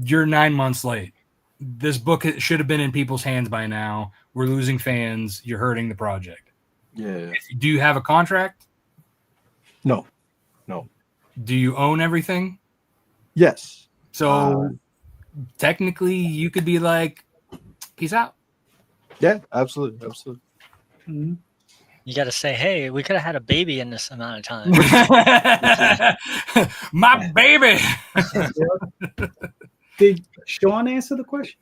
B: You're 9 months late. This book should have been in people's hands by now. We're losing fans. You're hurting the project.
D: Yeah.
B: Do you have a contract?
D: No.
B: Do you own everything?
D: Yes.
B: So technically you could be like, peace out.
D: Yeah, absolutely.
A: Mm-hmm.
C: You got to say, hey, we could have had a baby in this amount of time.
B: My baby.
A: Did Sean answer the question?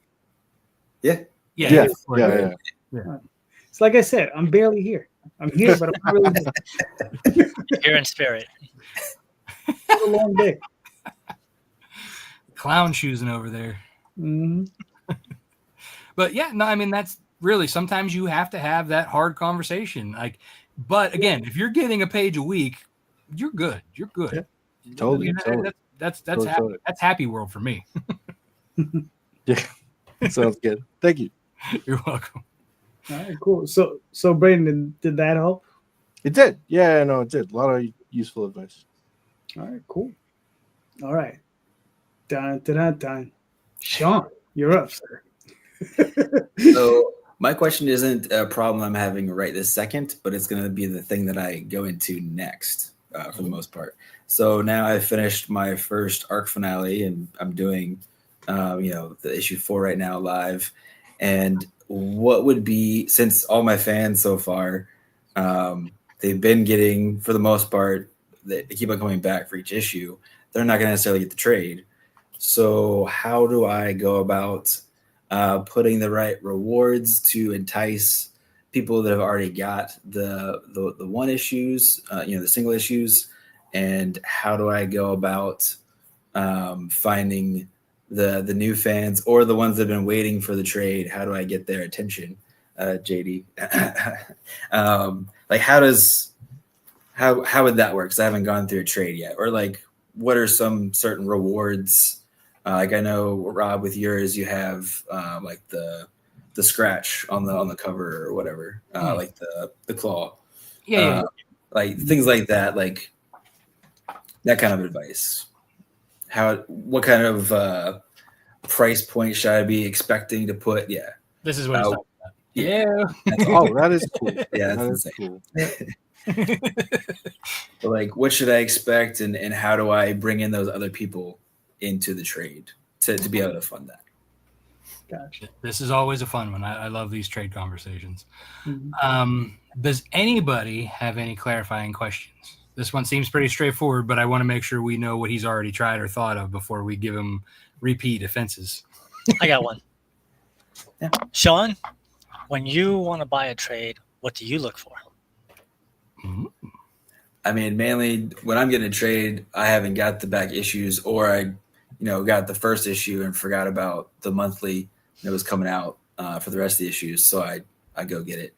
B: Yeah.
A: It's like I said, I'm barely here. I'm here, but I'm not really here.
C: Here in spirit.
A: It's a long day.
B: Clown shoesing over there.
A: Mm-hmm.
B: But yeah, no, I mean, that's really, sometimes you have to have that hard conversation. Like, but again, if you're getting a page a week, you're good. You're good.
D: Yeah, totally.
B: You know, that's happy world for me.
D: Yeah, sounds good. Thank you.
B: You're welcome.
A: All right, cool. So Brayden, did that help?
D: It did. Yeah, no, it did. A lot of useful advice.
A: All right, cool. All right. Dun. Sean, you're up, sir.
E: So my question isn't a problem I'm having right this second, but it's going to be the thing that I go into next for the most part. So now I've finished my first arc finale, and I'm doing, you know, the issue 4 right now live. And what would be, since all my fans so far, they've been getting, for the most part, they keep on coming back for each issue. They're not going to necessarily get the trade. So how do I go about putting the right rewards to entice people that have already got the one issues, you know, the single issues, and how do I go about finding the new fans or the ones that have been waiting for the trade? How do I get their attention, JD? Like how does how would that work? Because I haven't gone through a trade yet. Or like, what are some certain rewards? Like I know, Rob, with yours, you have like the scratch on the cover or whatever, like the claw.
B: Yeah.
E: Like things like that, like that kind of advice. What kind of price point should I be expecting to put? Yeah.
B: This is what he's talking about.
E: Yeah.
D: Oh, that is cool.
E: Yeah,
D: That
E: that's
D: is
E: insane.
D: cool.
E: But like, what should I expect, and how do I bring in those other people into the trade to be able to fund that?
A: Gotcha.
B: This is always a fun one. I love these trade conversations.
A: Mhm.
B: Does anybody have any clarifying questions? This one seems pretty straightforward, but I want to make sure we know what he's already tried or thought of before we give him repeat offenses.
C: I got one.
E: Yeah.
C: Sean, when you want to buy a trade, what do you look for?
E: I mean, mainly when I'm getting a trade, I haven't got the back issues, or I, got the first issue and forgot about the monthly that was coming out for the rest of the issues. So I go get it.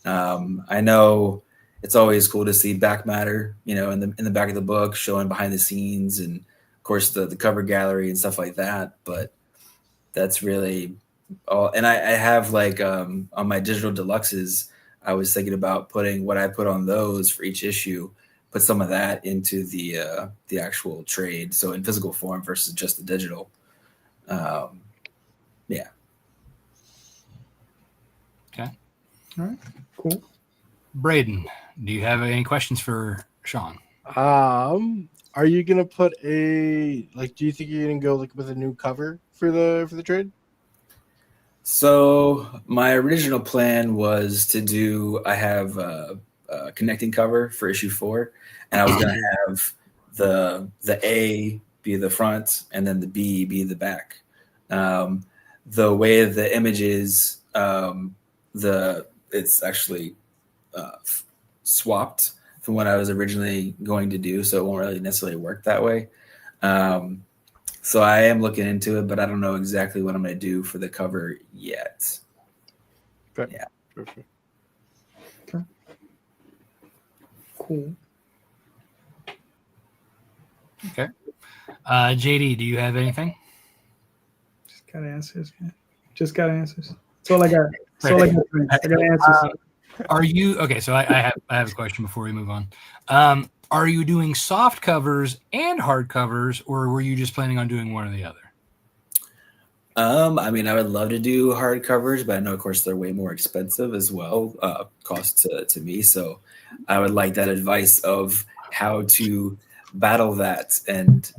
E: I know it's always cool to see back matter, in the back of the book, showing behind the scenes, and of course the cover gallery and stuff like that. But that's really all. And I have like on my digital deluxes, I was thinking about putting what I put on those for each issue, put some of that into the actual trade. So in physical form versus just the digital. Yeah.
B: Okay.
A: All right. Cool.
B: Brayden, do you have any questions for Sean?
D: Are you gonna put do you think you're gonna go like with a new cover for the trade?
E: So my original plan was to do, I have a connecting cover for issue 4, and I was going to have the A be the front and then the B be the back. The way the image is, it's actually swapped from what I was originally going to do, so it won't really necessarily work that way. So I am looking into it, but I don't know exactly what I'm going to do for the cover yet.
D: Okay.
E: Yeah.
D: Perfect.
A: Okay. Cool.
B: Okay. JD, do you have anything?
A: Just got answers. Man. Just got answers. That's all I got. That's all I got. I got answers.
B: Are you okay? So I have a question before we move on. Are you doing soft covers and hard covers, or were you just planning on doing one or the other?
E: I mean, I would love to do hard covers, but I know, of course, they're way more expensive as well, cost to me. So I would like that advice of how to battle that and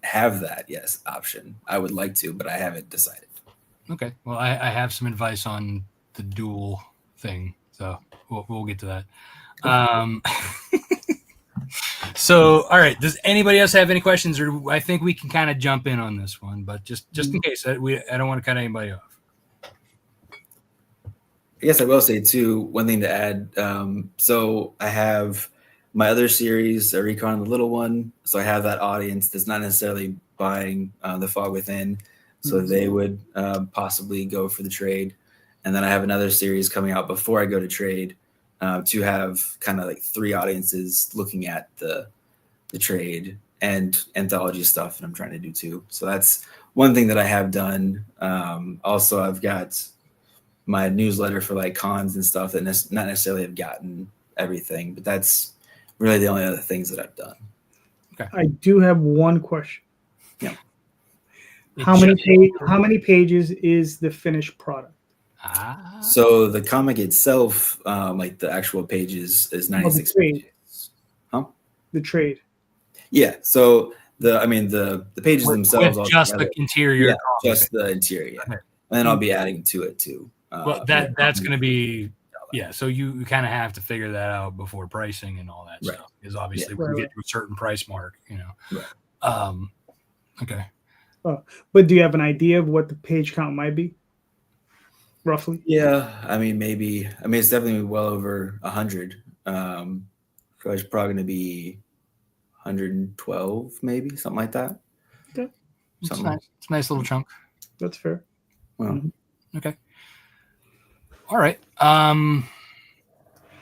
E: have that, yes, option. I would like to, but I haven't decided.
B: Okay. Well, I have some advice on the dual thing, so we'll get to that. So, all right. Does anybody else have any questions, or I think we can kind of jump in on this one, but just in case, I don't want to cut anybody off.
E: I guess I will say too, one thing to add. So I have my other series, Recon, the little one. So I have that audience that's not necessarily buying the Fog Within, so they would possibly go for the trade. And then I have another series coming out before I go to trade, to have kind of like 3 audiences looking at the trade and anthology stuff that I'm trying to do too. So that's one thing that I have done. Also, I've got my newsletter for like cons and stuff that not necessarily have gotten everything, but that's really the only other things that I've done.
B: Okay.
A: I do have one question.
E: Yeah.
A: How many pages is the finished product?
E: So the comic itself, like the actual pages, is 96 pages. Huh?
A: The trade.
E: Yeah. So the pages themselves
B: with just
E: together,
B: the interior.
E: yeah, just the interior. Yeah.
B: Okay.
E: And then I'll be adding to it too.
B: Well, that's going to be, yeah. So you kind of have to figure that out before pricing and all that stuff, because obviously when you get to a certain price mark,
E: Right.
B: Okay.
A: But do you have an idea of what the page count might be, roughly?
E: Yeah, it's definitely well over 100. So it's probably going to be 112, maybe something like that.
A: Okay.
B: It's nice. It's a nice little chunk.
A: That's fair.
E: Well,
B: Okay. All right.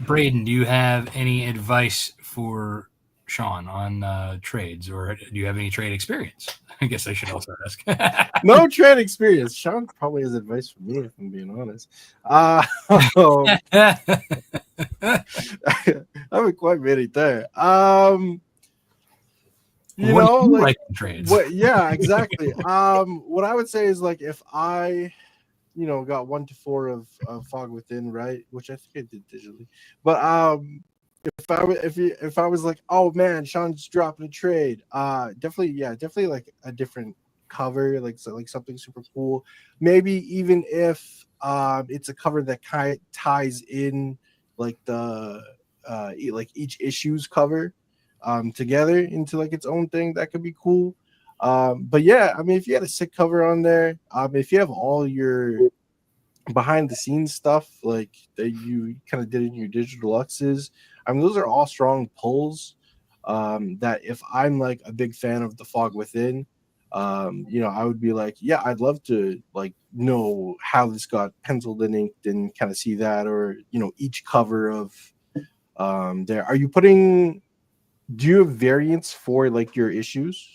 B: Brayden, do you have any advice for Sean on trades, or do you have any trade experience? I guess I should also ask.
D: No trade experience. Sean probably has advice for me, if I'm being honest. I haven't quite made it there. You
B: What
D: know,
B: do you
D: like
B: in trades?
D: yeah, exactly. What I would say is like if I, got 1 to 4 of Fog Within, right? Which I think I did digitally. But if I was like, oh man, Sean's dropping a trade, definitely like a different cover, like something super cool. Maybe even if it's a cover that kind of ties in like the like each issue's cover together into like its own thing, that could be cool. But yeah, I mean, if you had a sick cover on there, if you have all your behind the scenes stuff like that you kind of did in your digital luxes, I mean, those are all strong pulls. That if I'm like a big fan of the Fog Within, I would be like, yeah, I'd love to like know how this got penciled and inked and kind of see that, or each cover of there. Are you putting? Do you have variants for like your issues?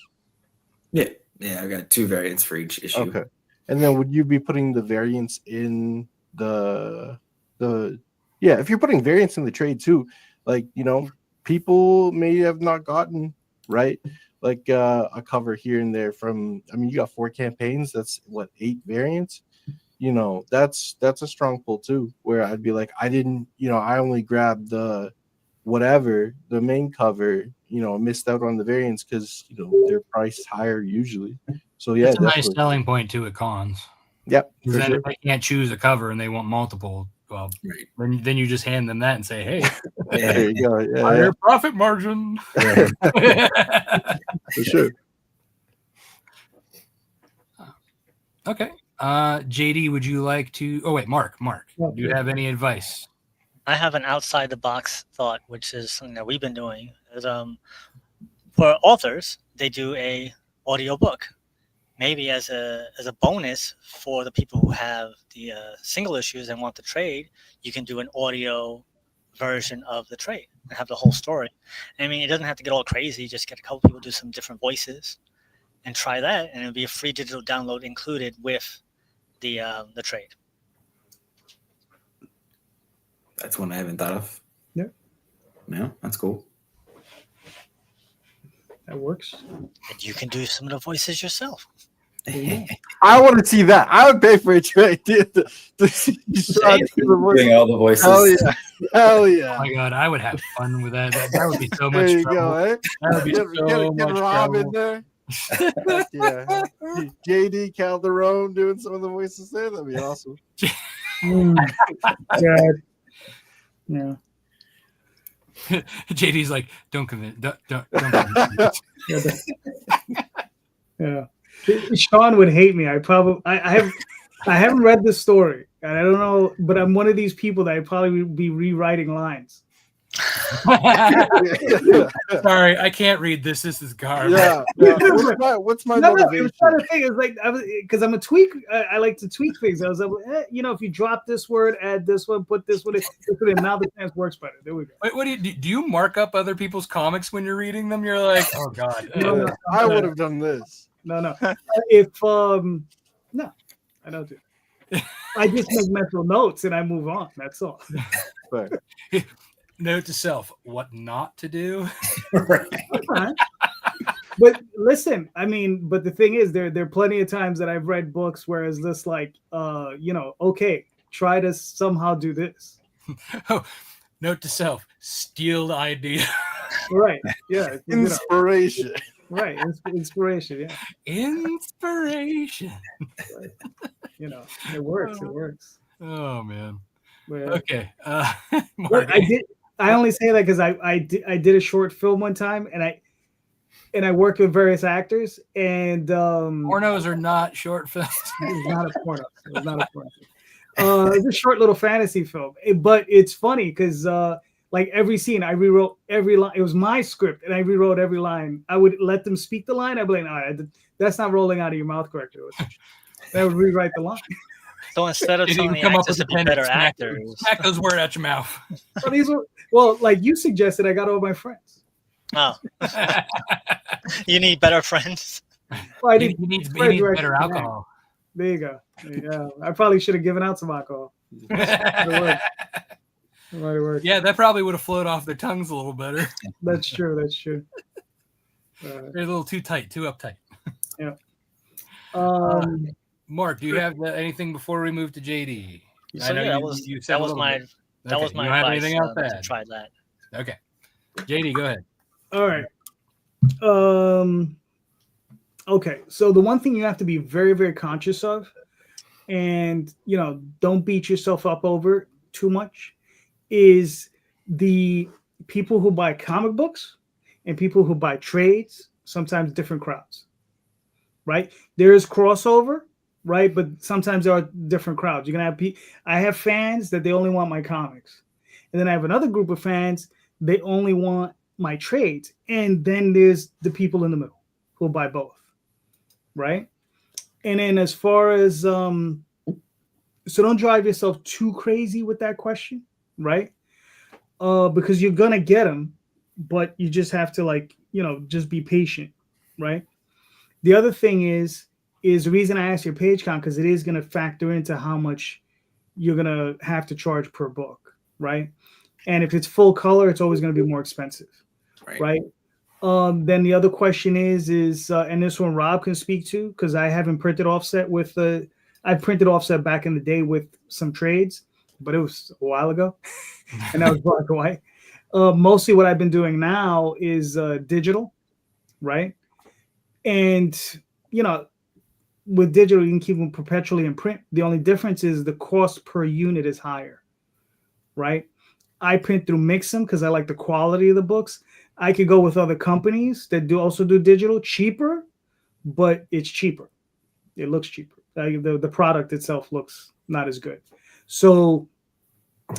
E: Yeah, I got 2 variants for each issue.
D: Okay, and then would you be putting the variants in the yeah? If you're putting variants in the trade too, like people may have not gotten right like a cover here and there from. I mean, you got 4 campaigns. That's what 8 variants. That's a strong pull too. Where I'd be like, I didn't. I only grabbed the whatever the main cover, missed out on the variants because they're priced higher usually. So yeah,
B: that's a
D: definitely.
B: nice selling point too at cons.
D: Yep.
B: Because then if they can't choose a cover and they want multiple, well, then you just hand them that and say, hey,
D: there you go. Yeah,
B: higher profit margin.
D: Yeah. For sure.
B: Okay. JD, would you like to? Oh wait, Mark. Do you have any advice?
C: I have an outside the box thought, which is something that we've been doing. Is, for authors, they do a audio book, maybe as a bonus for the people who have the single issues and want the trade. You can do an audio version of the trade and have the whole story. I mean, it doesn't have to get all crazy. Just get a couple people do some different voices and try that, and it'll be a free digital download included with the trade.
E: That's one I haven't thought of.
A: Yeah.
E: Yeah, that's cool.
A: That works.
C: And you can do some of the voices yourself.
D: I want to see that. I would pay for a trade to see Sean do the voice.
E: Doing all the voices.
D: Hell yeah.
B: Oh my god, I would have fun with that. That would be so much
D: There you
B: trouble.
D: go, eh?
B: That would be so
D: Get
B: much
D: Rob in
B: trouble.
D: there. Yeah. JD Calderon doing some of the voices there. That'd be awesome.
A: God. Yeah.
B: JD's like, don't convince. Don't convince.
A: Yeah. Sean would hate me. I haven't read this story, and I don't know, but I'm one of these people that I'd probably be rewriting lines.
B: Sorry, I can't read this. This is garbage.
D: Yeah. What's my motivation?
A: It was kind of thing. It's like because I'm a tweak. I like to tweak things. I was like, if you drop this word, add this one, put this one in. Now the tense works better. There we go.
B: Wait, what do you mark up other people's comics when you're reading them? You're like, oh god.
D: No, I would have done this.
A: No. If no, I don't do it. I just make mental notes and I move on. That's all.
D: But
B: Note to self: what not to do.
A: But listen, I mean, but the thing is, there are plenty of times that I've read books where it's just like, okay, try to somehow do this.
B: Oh, note to self: steal the idea.
A: Right? Yeah.
D: inspiration.
A: Right. Inspiration. Yeah.
B: Inspiration.
A: Right. It works. It works.
B: Oh man.
A: But,
B: Okay.
A: But I only say that because I did a short film one time, and I worked with various actors, and
B: pornos are not short films.
A: It was not a porno. It was not a porno. It was a short little fantasy film, but it's funny because like every scene, I rewrote every line. It was my script, and I rewrote every line. I would let them speak the line. I'd be like, no, that's not rolling out of your mouth correctly. I would rewrite the line.
C: So instead of
B: Didn't
C: telling
B: even
C: the
B: come up
C: actors
B: with
C: to
B: a
C: be
B: pen
C: better
B: and smack,
C: actors,
B: smack those words out your mouth.
A: So these were, well, like you suggested, I got all my friends.
C: oh, you need better friends.
A: Well, I
B: he
A: need
B: needs
A: friends where I
B: better
A: can
B: alcohol.
A: There you go. Yeah, I probably should have given out some alcohol. It might have worked.
B: Yeah, that probably would have flowed off their tongues a little better.
A: That's true. That's true.
B: They're a little too tight, too uptight.
A: Yeah.
B: Mark, do you have anything before we move to JD?
C: So yeah, that was
B: you said
C: that was my
B: bit.
C: that was
B: Okay,
C: my
B: you don't have
C: advice.
B: anything else to
C: To
B: add?
C: try that.
B: Okay, JD, go ahead.
A: All right. Okay. So the one thing you have to be very, very conscious of, and don't beat yourself up over too much, is the people who buy comic books and people who buy trades, sometimes different crowds, right? There is crossover, right? But sometimes there are different crowds. You're gonna have I have fans that they only want my comics, and then I have another group of fans they only want my trades, and then there's the people in the middle who buy both, right? And then as far as so don't drive yourself too crazy with that question, right? Because you're gonna get them, but you just have to just be patient, right? The other thing is the reason I asked your page count, because it is gonna factor into how much you're gonna have to charge per book, right? And if it's full color, it's always gonna be more expensive, right? Then the other question is and this one Rob can speak to, because I haven't printed offset with I printed offset back in the day with some trades, but it was a while ago, and that was black and white. Mostly what I've been doing now is digital, right? And with digital, you can keep them perpetually in print. The only difference is the cost per unit is higher, right? I print through Mix'em because I like the quality of the books. I could go with other companies that also do digital, cheaper, but it's cheaper. It looks cheaper. The product itself looks not as good. So,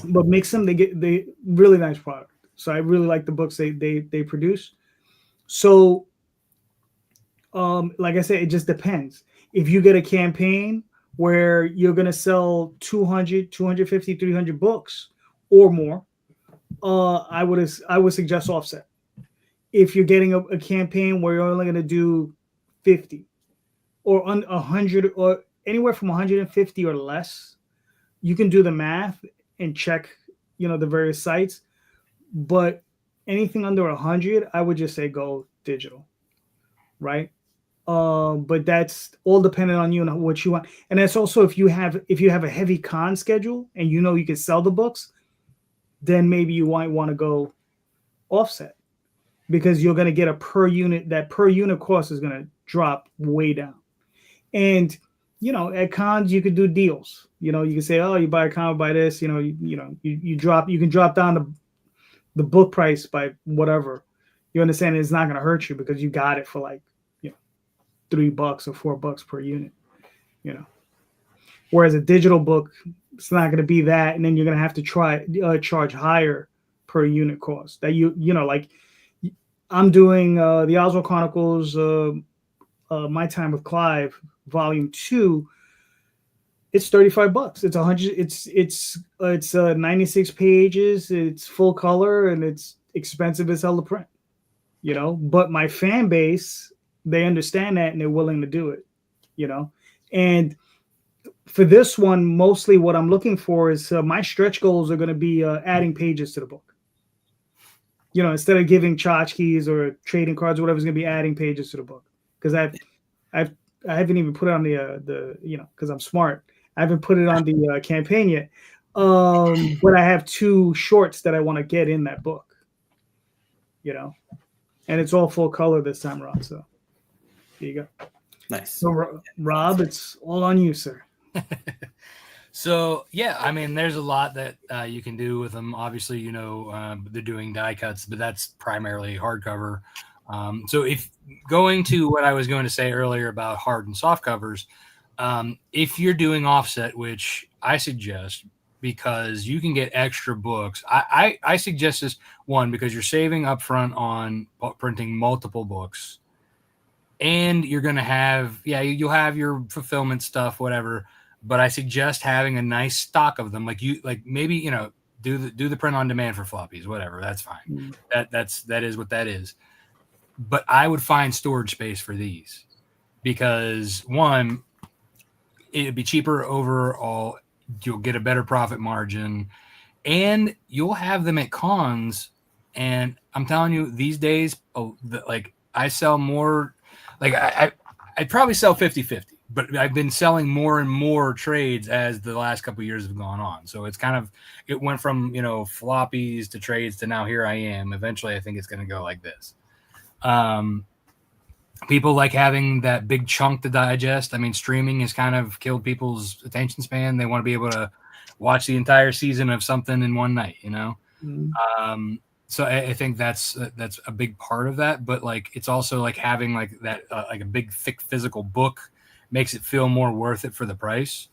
A: but Mix'em, they really nice product. So I really like the books they produce. So, like I said, it just depends. If you get a campaign where you're going to sell 200, 250, 300 books or more, I would suggest offset. If you're getting a campaign where you're only going to do 50 or 100 or anywhere from 150 or less, you can do the math and check, the various sites. But anything under 100, I would just say go digital, right? But that's all dependent on you and what you want. And that's also if you have a heavy con schedule and you can sell the books, then maybe you might want to go offset, because you're going to get a per unit. That per unit cost is going to drop way down. And at cons you could do deals. You can say, oh, you buy a con, buy this. You can drop down the book price by whatever. You understand? It's not going to hurt you because you got it for like $3 or $4 per unit. Whereas a digital book, it's not going to be that, and then you're going to have to charge higher per unit cost. That like I'm doing the Oswald Chronicles, My Time with Clive, Volume 2. It's $35. It's 100. It's 96 pages. It's full color, and it's expensive as hell to print. But my fan base, they understand that and they're willing to do it. And for this one, mostly what I'm looking for is my stretch goals are going to be adding pages to the book. Instead of giving tchotchkes or trading cards or whatever, is going to be adding pages to the book. Because I haven't even put it on the because I'm smart. I haven't put it on the campaign yet. But I have 2 shorts that I want to get in that book. And it's all full color this time around. So there you go.
E: Nice.
A: So Rob, it's all on you, sir.
B: So yeah, I mean, there's a lot that you can do with them. Obviously, they're doing die cuts, but that's primarily hardcover. So if going to what I was going to say earlier about hard and soft covers, if you're doing offset, which I suggest, because you can get extra books. I suggest this one because you're saving upfront on printing multiple books, and you're going to have, you'll have your fulfillment stuff, whatever. but I suggest having a nice stock of them. Like maybe do the print on demand for floppies, whatever. That's fine. That is what that is. But I would find storage space for these because one, it'd be cheaper overall. You'll get a better profit margin, and you'll have them at cons. And I'm telling you, these days, like I sell more. Like I'd probably sell 50-50, but I've been selling more and more trades as the last couple of years have gone on. So it went from floppies to trades to now here I am. Eventually, I think it's going to go like this. People like having that big chunk to digest. I mean, streaming has kind of killed people's attention span. They want to be able to watch the entire season of something in one night, So I think that's a big part of that. But like, it's also like having like that, like a big, thick physical book makes it feel more worth it for the price.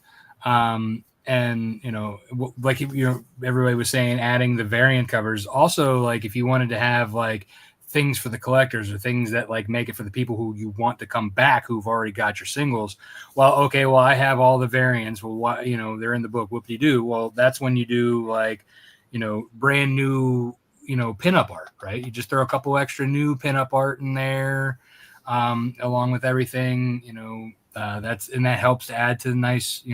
B: And like everybody was saying, adding the variant covers. Also, like if you wanted to have like things for the collectors or things that like make it for the people who you want to come back who've already got your singles. Well, I have all the variants. Well, why, they're in the book. Whoop-de-doo. Well, that's when you do like, brand new, pinup art, right? You just throw a couple extra new pinup art in there, along with everything, that helps to add to the nice,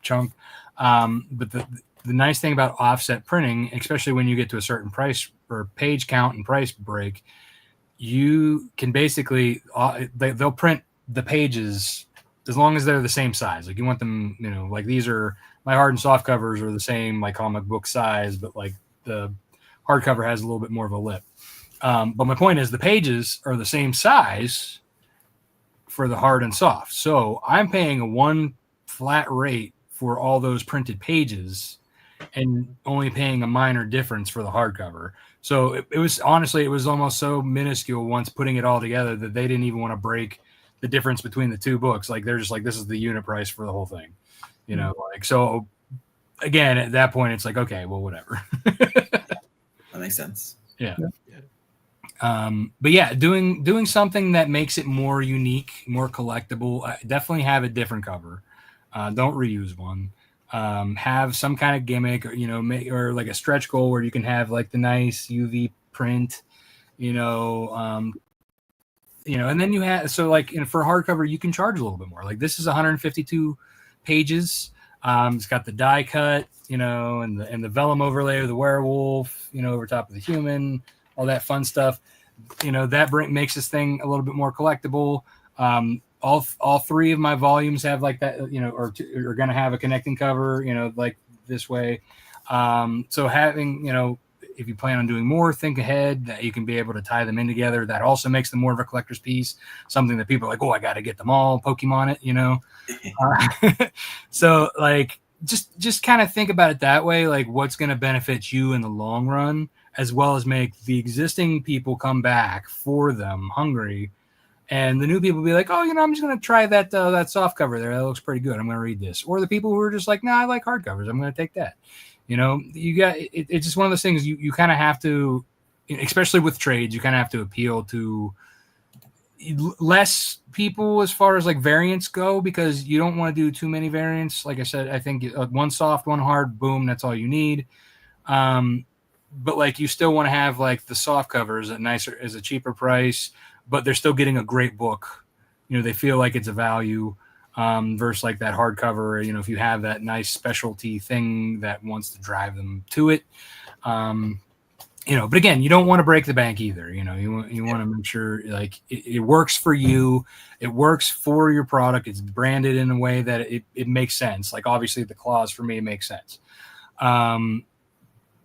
B: chunk. But the nice thing about offset printing, especially when you get to a certain price or page count and price break, you can basically they'll print the pages as long as they're the same size. Like you want them, like these are my hard and soft covers are the same like comic book size, but like the hardcover has a little bit more of a lip. But my point is the pages are the same size for the hard and soft. So I'm paying a one flat rate for all those printed pages and only paying a minor difference for the hardcover. So it was almost so minuscule once putting it all together that they didn't even want to break the difference between the two books. Like they're just like, this is the unit price for the whole thing, like, so again, at that point it's like, okay, well, whatever.
E: That makes sense.
B: Yeah. But yeah, doing something that makes it more unique, more collectible, definitely have a different cover. Don't reuse one. Have some kind of gimmick, or like a stretch goal where you can have like the nice UV print, and then you have, so like for hardcover, you can charge a little bit more. Like this is 152 pages. It's got the die cut, and the vellum overlay of the werewolf, over top of the human, all that fun stuff. That makes this thing a little bit more collectible. All three of my volumes have like that, are going to have a connecting cover, like this way. So having, if you plan on doing more, think ahead that you can be able to tie them in together. That also makes them more of a collector's piece, something that people are like, oh, I got to get them all, Pokemon it, So like, just kind of think about it that way, like what's going to benefit you in the long run, as well as make the existing people come back for them hungry. And the new people be like, oh, I'm just going to try that soft cover there. That looks pretty good. I'm going to read this. Or the people who are just like, no, I like hardcovers. I'm going to take that. You got it's just one of those things you kind of have to, especially with trades, you kind of have to appeal to less people as far as like variants go, because you don't want to do too many variants. Like I said, I think one soft, one hard, boom, that's all you need. But like you still want to have like the soft covers at nicer as a cheaper price, but they're still getting a great book. They feel like it's a value, versus like that hardcover. If you have that nice specialty thing that wants to drive them to it, but again, you don't want to break the bank either. You want to make sure like it works for you, it works for your product. It's branded in a way that it makes sense. Like obviously the clause for me makes sense.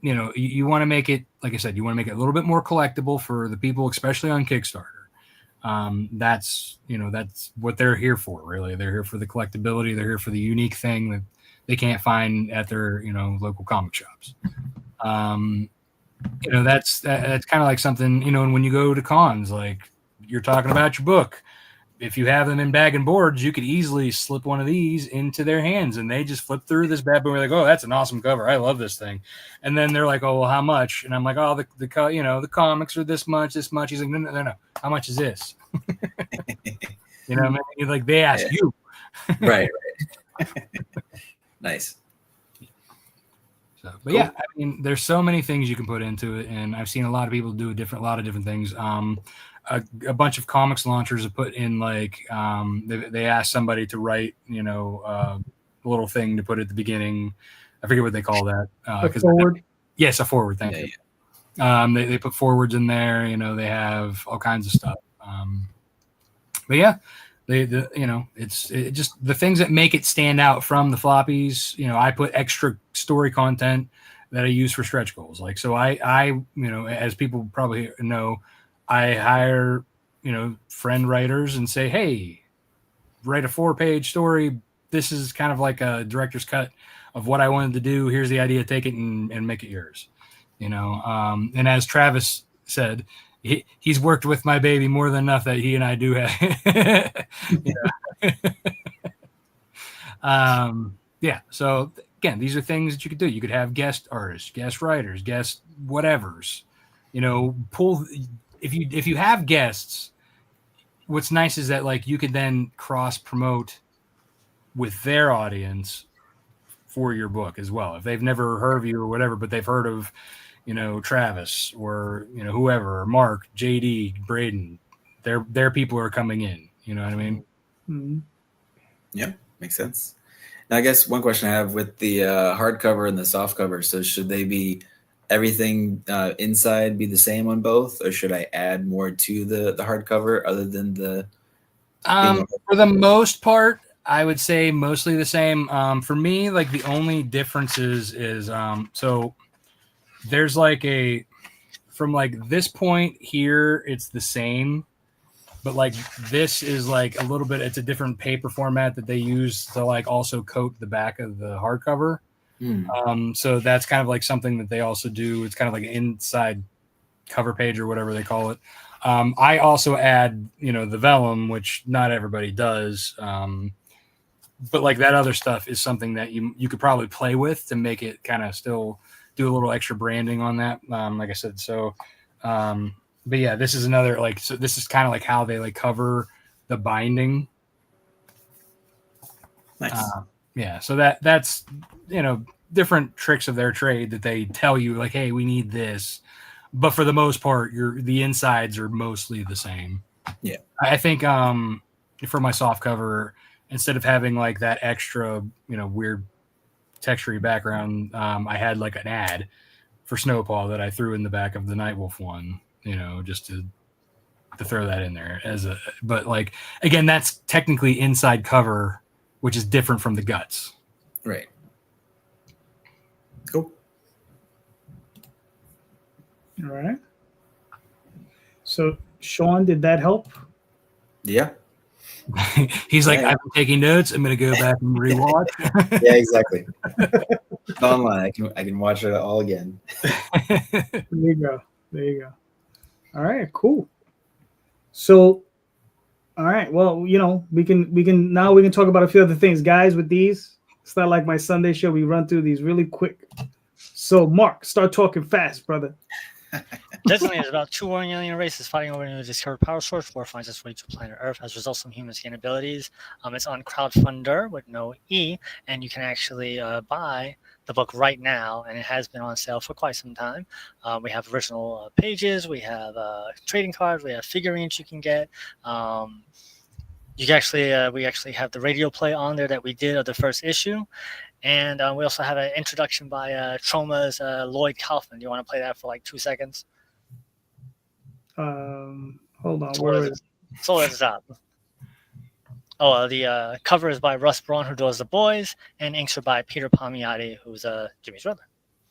B: You want to make it, like I said, you want to make it a little bit more collectible for the people, especially on Kickstarter. That's what they're here for, really. They're here for the collectability. They're here for the unique thing that they can't find at their, local comic shops. That's kind of like something, and when you go to cons, like you're talking about your book, if you have them in bag and boards, you could easily slip one of these into their hands and they just flip through this bad boy. We're like, oh, that's an awesome cover. I love this thing. And then they're like, oh, well, how much? And I'm like, oh, the comics are this much. He's like, no. How much is this? Like they ask you.
E: Right. Nice.
B: So, but
E: Cool.
B: yeah, I mean, there's so many things you can put into it, and I've seen a lot of people do a lot of different things. A bunch of comics launchers have put in like they asked somebody to write, a little thing to put at the beginning. I forget what they call that.
A: A forward.
B: Yes, a forward. Thank you. They put forwards in there. They have all kinds of stuff. But yeah, it's just the things that make it stand out from the floppies. I put extra story content that I use for stretch goals. Like, so I as people probably know, I hire, friend writers and say, hey, write a 4-page story. This is kind of like a director's cut of what I wanted to do. Here's the idea. Take it and make it yours. And as Travis said, he's worked with my baby more than enough that he and I do have. Yeah. So again, these are things that you could do. You could have guest artists, guest writers, guest whatevers. Pull if you have guests. What's nice is that like you could then cross promote with their audience for your book as well. If they've never heard of you or whatever, but they've heard of, Travis or, whoever, or Mark, JD, Brayden, their people are coming in. You know what I mean?
A: Mm-hmm.
E: Yeah, makes sense. Now, I guess one question I have with the hardcover and the softcover. So should they be everything inside be the same on both, or should I add more to the hardcover other than the?
B: For the most part, I would say mostly the same. For me, like the only differences is so there's like from like this point here, it's the same, but like this is like a little bit. It's a different paper format that they use to like also coat the back of the hardcover. So that's kind of like something that they also do. It's kind of like an inside cover page or whatever they call it. I also add, the vellum, which not everybody does. But like that other stuff is something that you could probably play with to make it kind of still do a little extra branding on that. Like I said, so, but yeah, this is another, like, so this is kind of like how they like cover the binding.
E: Nice.
B: Yeah. So that's, different tricks of their trade that they tell you like, hey, we need this, but for the most part, the insides are mostly the same.
E: Yeah.
B: I think, for my soft cover, instead of having like that extra, weird textury background, I had like an ad for Snowpaw that I threw in the back of the Nightwolf one, just to throw that in there but like, again, that's technically inside cover, which is different from the guts.
E: Right. Cool.
A: All right. So, Sean, did that help?
E: Yeah.
B: He's like, I've been taking notes. I'm going to go back and rewatch.
E: Yeah, exactly. Online, I can watch it all again.
A: There you go. All right, cool. So, all right, well, we can talk about a few other things, guys. With these, it's not like my Sunday show. We run through these really quick. So, Mark, start talking fast, brother.
C: Disney is about 2 warring alien races fighting over a new discovered power source. War finds its way to planet Earth as a result of humans gain abilities. It's on Crowdfunder with no E, and you can actually buy the book right now, and it has been on sale for quite some time. We have original pages, we have trading cards, we have figurines you can get. We actually have the radio play on there that we did of the first issue. And we also have an introduction by Troma's Lloyd Kaufman. Do you want to play that for like 2 seconds?
A: Hold on.
C: So let's stop. Oh, the cover is by Russ Braun, who does The Boys, and inks are by Peter Palmiotti, who's Jimmy's brother.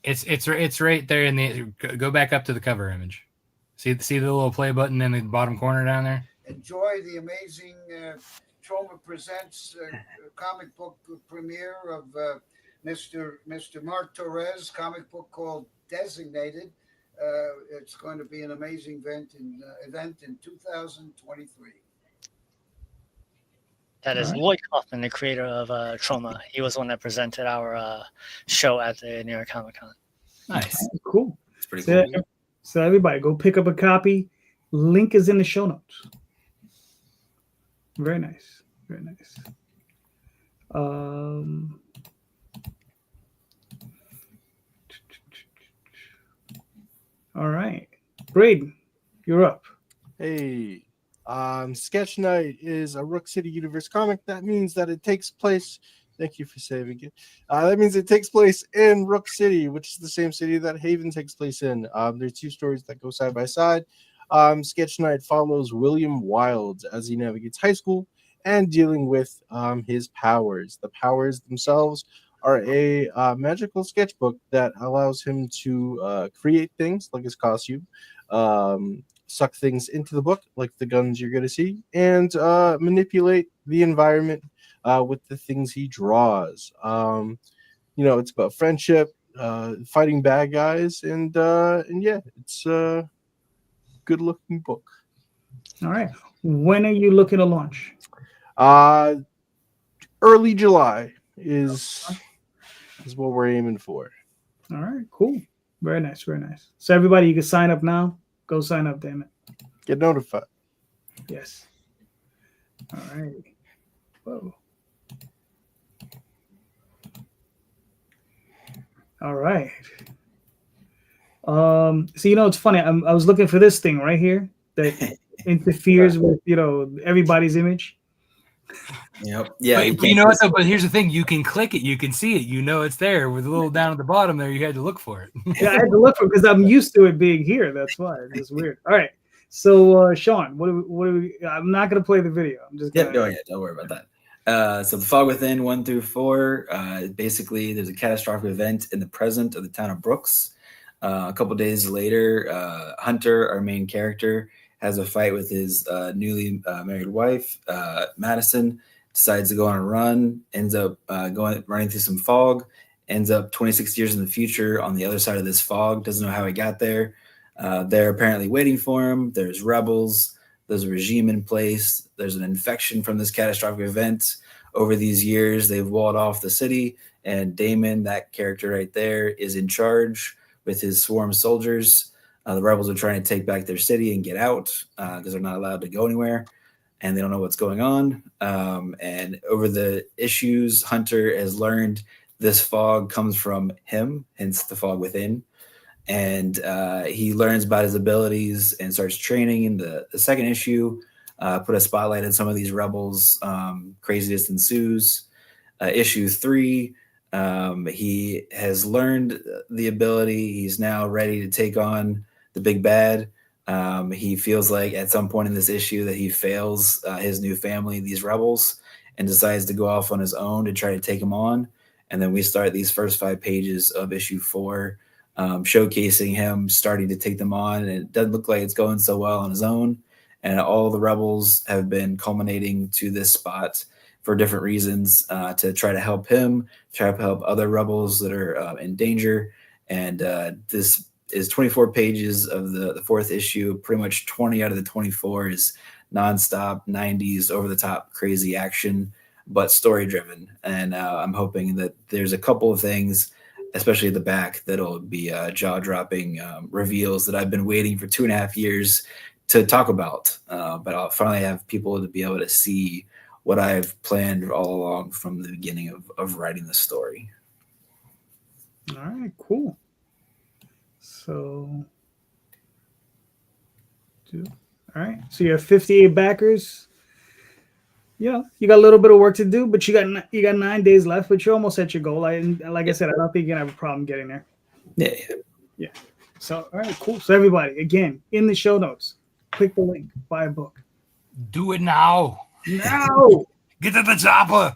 B: It's right there in the. Go back up to the cover image. See the little play button in the bottom corner down there.
F: Enjoy the amazing Troma Presents comic book premiere of Mr. Mark Torres, comic book called Designated. It's going to be an amazing event in 2023.
C: That is Lloyd Kaufman, the creator of Troma. He was the one that presented our show at the New York Comic Con.
B: Nice.
A: Cool.
E: It's pretty cool.
A: So everybody, go pick up a copy. Link is in the show notes. Very nice. Very nice. All right, Brayden, you're up.
D: Hey, Sketch Night is a Rook City Universe comic. That means that it takes place. Thank you for saving it. That means it takes place in Rook City, which is the same city that Haven takes place in. There's two stories that go side by side. Sketch Night follows William Wilds as he navigates high school and dealing with his powers. The powers themselves are a magical sketchbook that allows him to create things like his costume, suck things into the book like the guns you're going to see, and manipulate the environment with the things he draws. It's about friendship, fighting bad guys, and yeah, it's a good looking book.
A: All right, when are you looking to launch?
D: Early July is what we're aiming for.
A: All right, cool. Very nice, very nice. So everybody, you can sign up now. Go sign up, damn it.
D: Get notified.
A: Yes. All right. Whoa. All right. So it's funny. I was looking for this thing right here that interferes with everybody's image.
E: Yep. Yeah.
B: But you know what though? But here's the thing: you can click it, you can see it, it's there. With a little down at the bottom there, you had to look for it.
A: Yeah, I had to look for it because I'm used to it being here. That's why it's weird. All right. So Sean, what do we? I'm not gonna play the video. I'm just.
E: Don't worry about that. So the Fog Within 1 through 4. Basically, there's a catastrophic event in the present of the town of Brooks. A couple days later, Hunter, our main character, has a fight with his newly married wife, Madison. Decides to go on a run, ends up running through some fog, ends up 26 years in the future on the other side of this fog, doesn't know how he got there. They're apparently waiting for him. There's rebels. There's a regime in place. There's an infection from this catastrophic event. Over these years, they've walled off the city, and Damon, that character right there, is in charge with his swarm soldiers. The rebels are trying to take back their city and get out because they're not allowed to go anywhere. And they don't know what's going on. And over the issues, Hunter has learned this fog comes from him, hence the Fog Within. And he learns about his abilities and starts training. In the second issue, put a spotlight on some of these rebels. Craziness ensues. Issue 3, he has learned the ability. He's now ready to take on the big bad. He feels like at some point in this issue that he fails his new family, these rebels, and decides to go off on his own to try to take them on. And then we start these first 5 pages of issue 4, showcasing him starting to take them on. And it doesn't look like it's going so well on his own. And all the rebels have been culminating to this spot for different reasons to try to help him, try to help other rebels that are in danger. And this is 24 pages of the 4th issue. Pretty much 20 out of the 24 is nonstop 90s over the top crazy action, but story driven. And I'm hoping that there's a couple of things, especially at the back, that'll be jaw dropping reveals that I've been waiting for 2.5 years to talk about. But I'll finally have people to be able to see what I've planned all along from the beginning of writing the story.
A: All right, cool. So, all right. So you have 58 backers. You got a little bit of work to do, but you got 9 days left. But you're almost at your goal. Like I said, I don't think you're gonna have a problem getting there. Yeah. So, all right, cool. So everybody, again, in the show notes, click the link, buy a book.
B: Do it now.
A: Now.
B: Get to the chopper.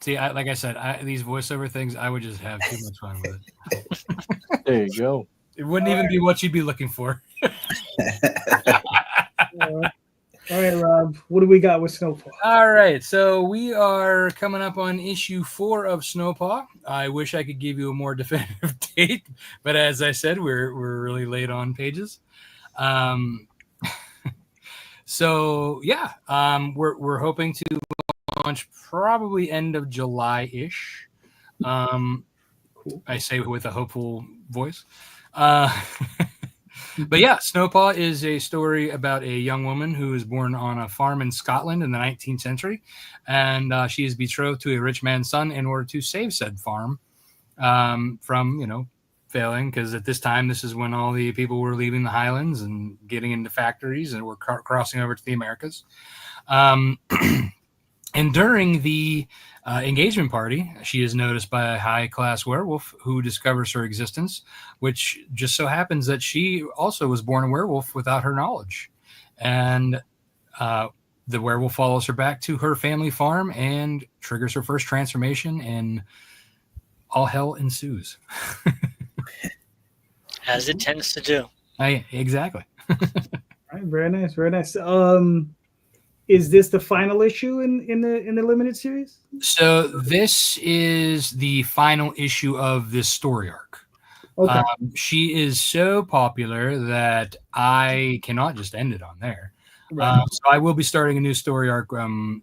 B: See, like I said, these voiceover things, I would just have too much fun with it.
D: There you go.
B: It wouldn't even be what you'd be looking for.
A: All right, Rob, what do we got with Snowpaw?
B: All right, so we are coming up on issue 4 of Snowpaw. I wish I could give you a more definitive date, but as I said, we're really late on pages. So yeah, we're hoping to launch probably end of July-ish. Cool. I say with a hopeful voice. But yeah, Snowpaw is a story about a young woman who is born on a farm in Scotland in the 19th century, and she is betrothed to a rich man's son in order to save said farm. from failing, because at this time, this is when all the people were leaving the Highlands and getting into factories and were crossing over to the Americas. And during the engagement party, she is noticed by a high-class werewolf who discovers her existence, which just so happens that she also was born a werewolf without her knowledge. And the werewolf follows her back to her family farm and triggers her first transformation, and all hell ensues.
C: As it tends to do.
B: Exactly.
A: All right, very nice, very nice. Is this the final issue in the limited series?
B: So this is the final issue of this story arc.
A: Okay.
B: She is so popular that I cannot just end it on there.
A: Right.
B: So I will be starting a new story arc. I'm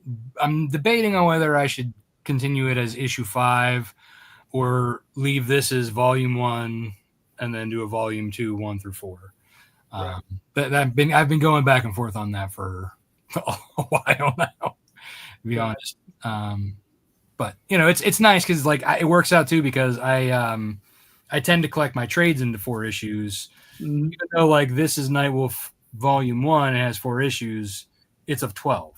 B: debating on whether I should continue it as issue 5 or leave this as volume 1 and then do a volume 2, 1 through 4.
A: Right.
B: But I've been going back and forth on that for a while now, to be honest. But it's nice because it works out too, because I tend to collect my trades into 4 issues.
A: Mm-hmm.
B: Even though this is Nightwolf volume 1, it has 4 issues, it's of 12.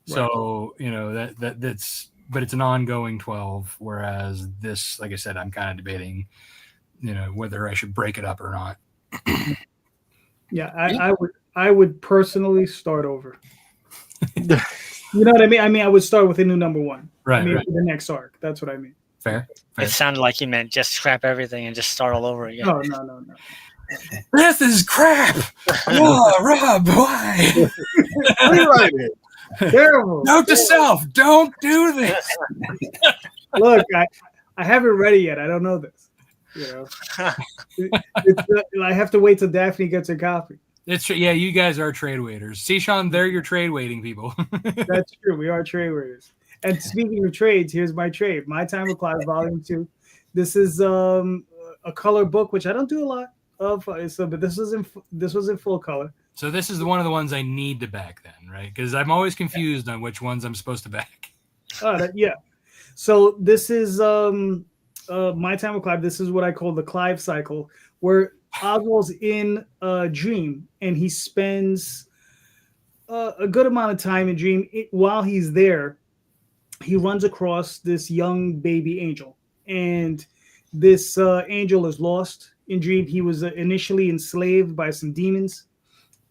B: Right. So that's, but it's an ongoing 12, whereas this, like I said, I'm kind of debating whether I should break it up or not.
A: Yeah, I would personally start over. You know what I mean? I mean, I would start with a new number 1.
B: Right.
A: Maybe the next arc. That's what I mean.
B: Fair.
C: It sounded like you meant just scrap everything and just start all over again.
A: No.
B: This is crap. Oh, Rob, why?
D: Rewrite it.
A: Terrible.
B: Note to self: don't do this.
A: Look, I haven't read it yet. I don't know this. I have to wait till Daphne gets her copy.
B: It's yeah. You guys are trade waiters. See, Sean, they're your trade waiting people.
A: That's true. We are trade waiters. And speaking of trades, here's my trade. My Time with Clive, Volume 2. This is a color book, which I don't do a lot of. But this was in full color.
B: So this is one of the ones I need to back then, right? Because I'm always confused on which ones I'm supposed to back.
A: Yeah. So this is My Time with Clive. This is what I call the Clive cycle, where Oswald's in a dream, and he spends a good amount of time in dream. While he's there, he runs across this young baby angel, and this angel is lost in dream. He was initially enslaved by some demons,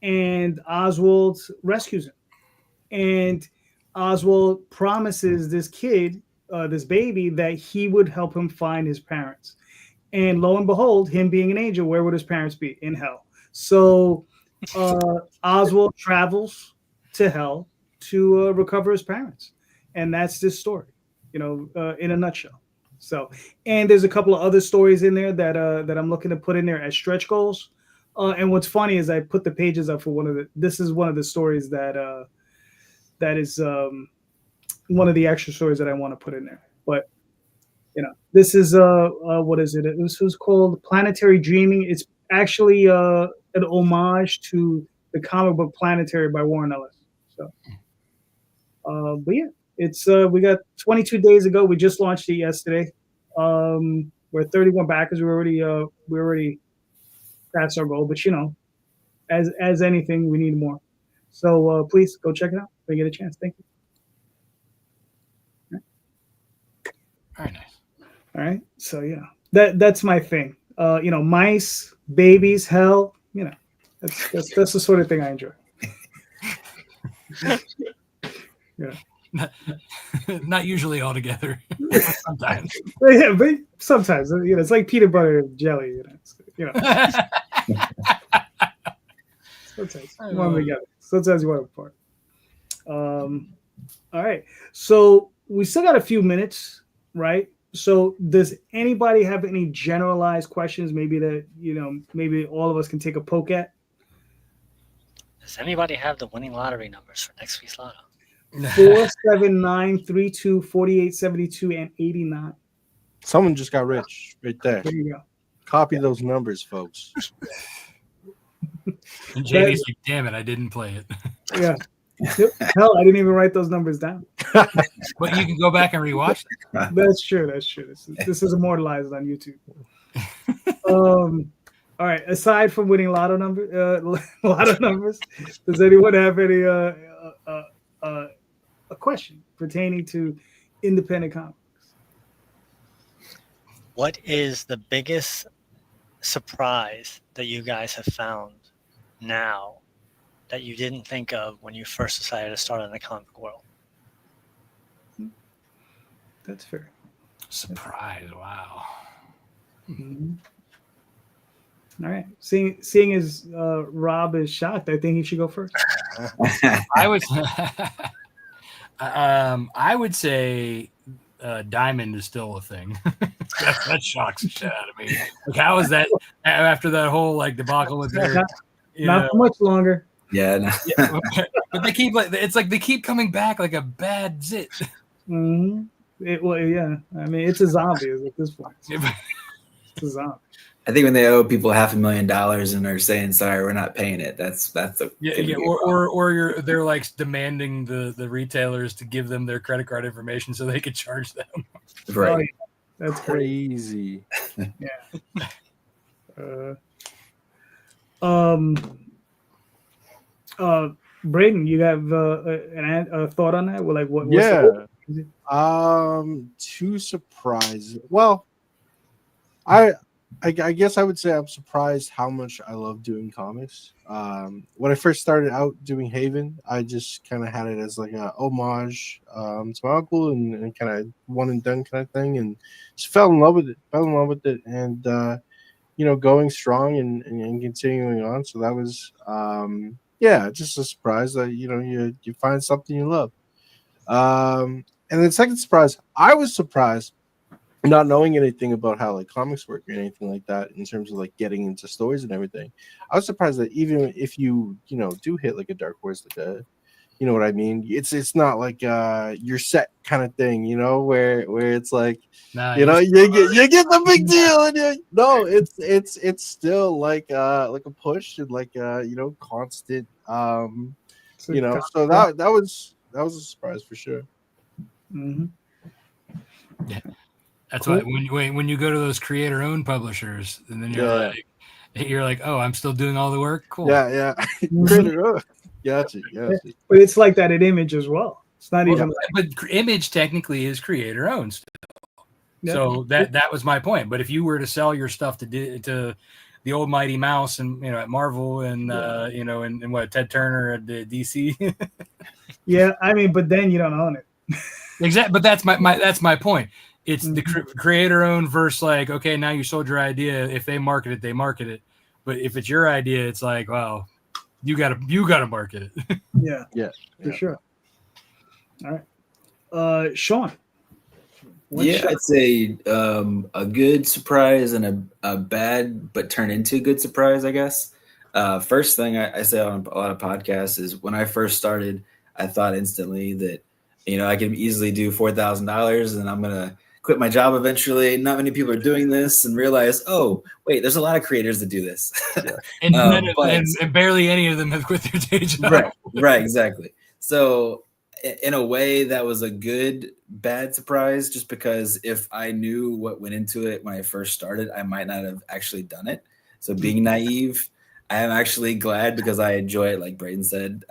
A: and Oswald rescues him. And Oswald promises this kid, this baby, that he would help him find his parents. And lo and behold, him being an angel, where would his parents be? In hell. So Oswald travels to hell to recover his parents. And that's this story, in a nutshell. So, and there's a couple of other stories in there that I'm looking to put in there as stretch goals. And what's funny is I put the pages up for this is one of the stories that is one of the extra stories that I want to put in there. But this is what is it? This was called Planetary Dreaming. It's actually an homage to the comic book Planetary by Warren Ellis. So, but yeah, it's we got 22 days ago. We just launched it yesterday. We're 31 backers. We already passed our goal, but as anything, we need more. So please go check it out when you get a chance. Thank you.
B: Very nice.
A: All right. So that's my thing. Mice, babies, hell. That's the sort of thing I enjoy.
B: Not usually all together. Sometimes.
A: But sometimes it's like peanut butter and jelly. Sometimes you want them together. Sometimes you want them apart. All right. So we still got a few minutes, right? So does anybody have any generalized questions? Maybe that maybe all of us can take a poke at.
C: Does anybody have the winning lottery numbers for next week's lotto?
A: 4, 7, 9, 3, 2, 48, 72, and 89.
D: Someone just got rich right there.
A: There you go.
D: Copy those numbers, folks.
B: And JD's like, damn it, I didn't play it.
A: Yeah. Yep. Hell, I didn't even write those numbers down.
B: But you can go back and rewatch them.
A: That's true. That's true. This is immortalized on YouTube. All right. Aside from winning lotto numbers, does anyone have any a question pertaining to independent comics?
C: What is the biggest surprise that you guys have found now that you didn't think of when you first decided to start in the comic book world?
A: That's fair.
B: Surprise! Wow.
A: Mm-hmm. All right. Seeing as Rob is shocked, I think he should go first.
B: I was. I would say Diamond is still a thing. that shocks the shit out of me. Like, how is that after that whole like debacle with their?
A: Not for much longer.
E: Yeah, no.
B: Yeah, but they keep it's like they keep coming back like a bad zit.
A: Mm-hmm. Yeah. I mean, it's a zombie at this point. It's a zombie.
E: I think when they owe people $500,000 and they're saying sorry, we're not paying it. That's a
B: or they're like demanding the retailers to give them their credit card information so they could charge them.
E: Right.
A: Oh, yeah. That's
D: Crazy.
A: Yeah. Brayden, you have a thought on that? Well, like what?
D: Yeah. Too surprised. Well, I guess I would say I'm surprised how much I love doing comics. When I first started out doing Haven, I just kind of had it as like a homage to my uncle and kind of one and done kind of thing, and just fell in love with it, and going strong and continuing on. So that was just a surprise that you find something you love. And then second surprise, I was surprised not knowing anything about how like comics work or anything like that in terms of like getting into stories and everything. I was surprised that even if you do hit like a dark horse, like a, you know what I mean? It's not like you're set kind of thing, where it's like
B: Nah,
D: you get the big deal, and it's still like a push and like constant so that was a surprise for sure.
A: Mm-hmm.
B: Yeah. That's why when you go to those creator-owned publishers, and then you're like, oh, I'm still doing all the work. Cool.
D: Yeah. Gotcha.
A: But it's like that at Image as well. It's not even.
B: But Image technically is creator-owned still.
A: Yeah.
B: So that was my point. But if you were to sell your stuff to the old Mighty Mouse and at Marvel and and what Ted Turner at the DC.
A: Yeah, I mean, but then you don't own it.
B: Exactly. But that's my point. It's the creator owned versus like, okay, now you sold your idea. If they market it, they market it. But if it's your idea, it's like, well, you gotta market it.
A: Yeah, for sure. All right, Sean.
E: I'd say a good surprise and a bad but turn into a good surprise, I guess. First thing I say on a lot of podcasts is when I first started, I thought instantly that I could easily do $4,000 and I'm gonna quit my job eventually. Not many people are doing this, and realize, oh wait, there's a lot of creators that do this.
B: And barely any of them have quit their day job.
E: Right, exactly. So in a way, that was a good bad surprise, just because if I knew what went into it when I first started, I might not have actually done it. So being naive, I am actually glad, because I enjoy it. Like Brayden said,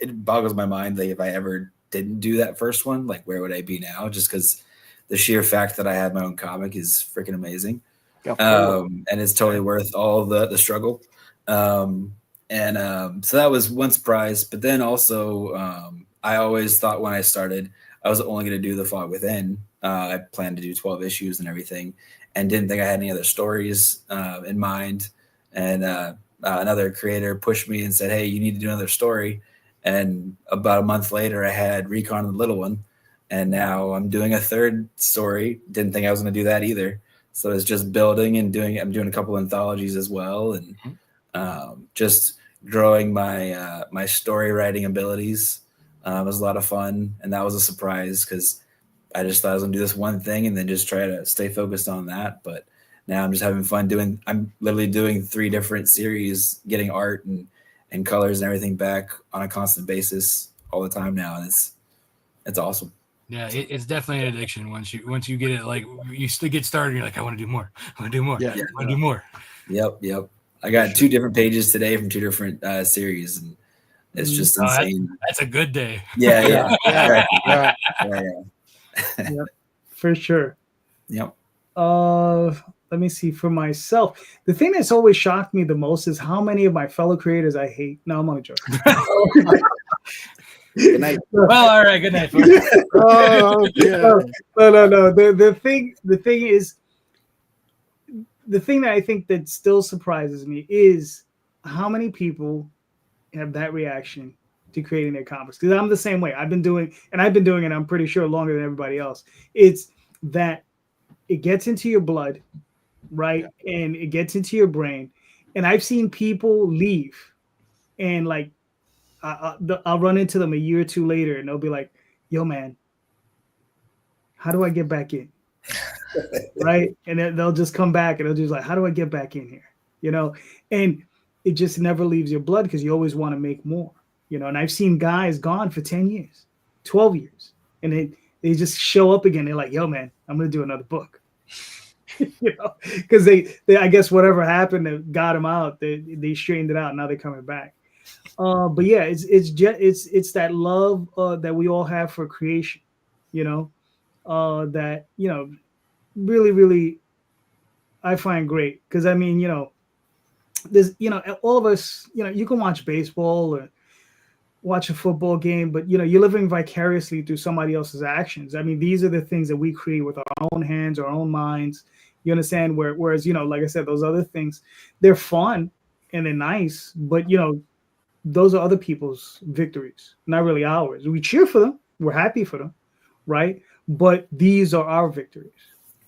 E: it boggles my mind that if I ever didn't do that first one, like where would I be now? Just because the sheer fact that I had my own comic is freaking amazing. And it's totally worth all the struggle. So that was one surprise. But then also, I always thought when I started, I was only going to do The Fog Within. I planned to do 12 issues and everything, and didn't think I had any other stories in mind. And another creator pushed me and said, hey, you need to do another story. And about a month later, I had Recon the Little One. And now I'm doing a third story. Didn't think I was going to do that either. So it's just building and I'm doing a couple anthologies as well. And just growing my story writing abilities was a lot of fun. And that was a surprise, because I just thought I was going to do this one thing and then just try to stay focused on that. But now I'm just having fun I'm literally doing 3 different series, getting art and and colors and everything back on a constant basis all the time now. And it's awesome.
B: Yeah, it's definitely an addiction. Once you get it, like you still get started, you're like, I want to do more. I want to do more.
D: Yeah.
B: I want to do more.
E: Yep. I got 2 different pages today from 2 different series, and it's just insane.
B: That's a good day.
E: Yeah.
A: Yep, for sure.
E: Yep.
A: Let me see. For myself, the thing that's always shocked me the most is how many of my fellow creators I hate. No, I'm only joking.
E: Good night.
B: Well, all right. Good night.
D: Oh, yeah.
A: No. The thing is, the thing that I think that still surprises me is how many people have that reaction to creating their comics. Because I'm the same way. I've been doing it, I'm pretty sure, longer than everybody else. It's that it gets into your blood, right? Yeah. And it gets into your brain. And I've seen people leave, and like I'll run into them a year or two later, and they'll be like, "Yo, man, how do I get back in?" Right? And then they'll just come back, and they'll just like, "How do I get back in here?" You know, and it just never leaves your blood because you always want to make more. You know, and I've seen guys gone for 10 years, 12 years, and they just show up again. They're like, "Yo, man, I'm gonna do another book." You know, because they I guess whatever happened that got them out, they straightened it out. Now they're coming back. But yeah, it's that love that we all have for creation, you know, that, you know, really I find great. Because I mean, you know, there's, you know, all of us, you know, you can watch baseball or watch a football game, but you know, you're living vicariously through somebody else's actions. I mean, these are the things that we create with our own hands, our own minds. You understand? Whereas, you know, like I said, those other things, they're fun and they're nice, but you know, those are other people's victories, not really ours. We cheer for them, we're happy for them, right? But these are our victories,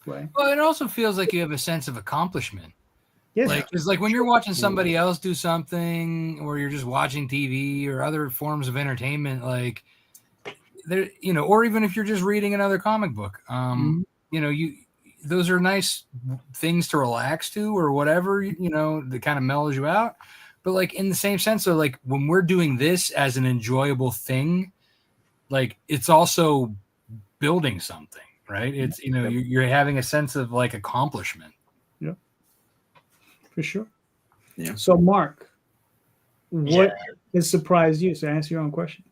A: right?
B: Well, it also feels like you have a sense of accomplishment.
A: Yeah.
B: Like it's like when you're watching somebody else do something, or you're just watching TV or other forms of entertainment, like there, you know, or even if you're just reading another comic book, you know, those are nice things to relax to or whatever, you know, that kind of mellows you out. But like in the same sense, so like when we're doing this as an enjoyable thing, like it's also building something, right? It's, you know, you're having a sense of like accomplishment.
A: Yeah, for sure.
E: Yeah.
A: So Mark, what has surprised you? So answer your own question.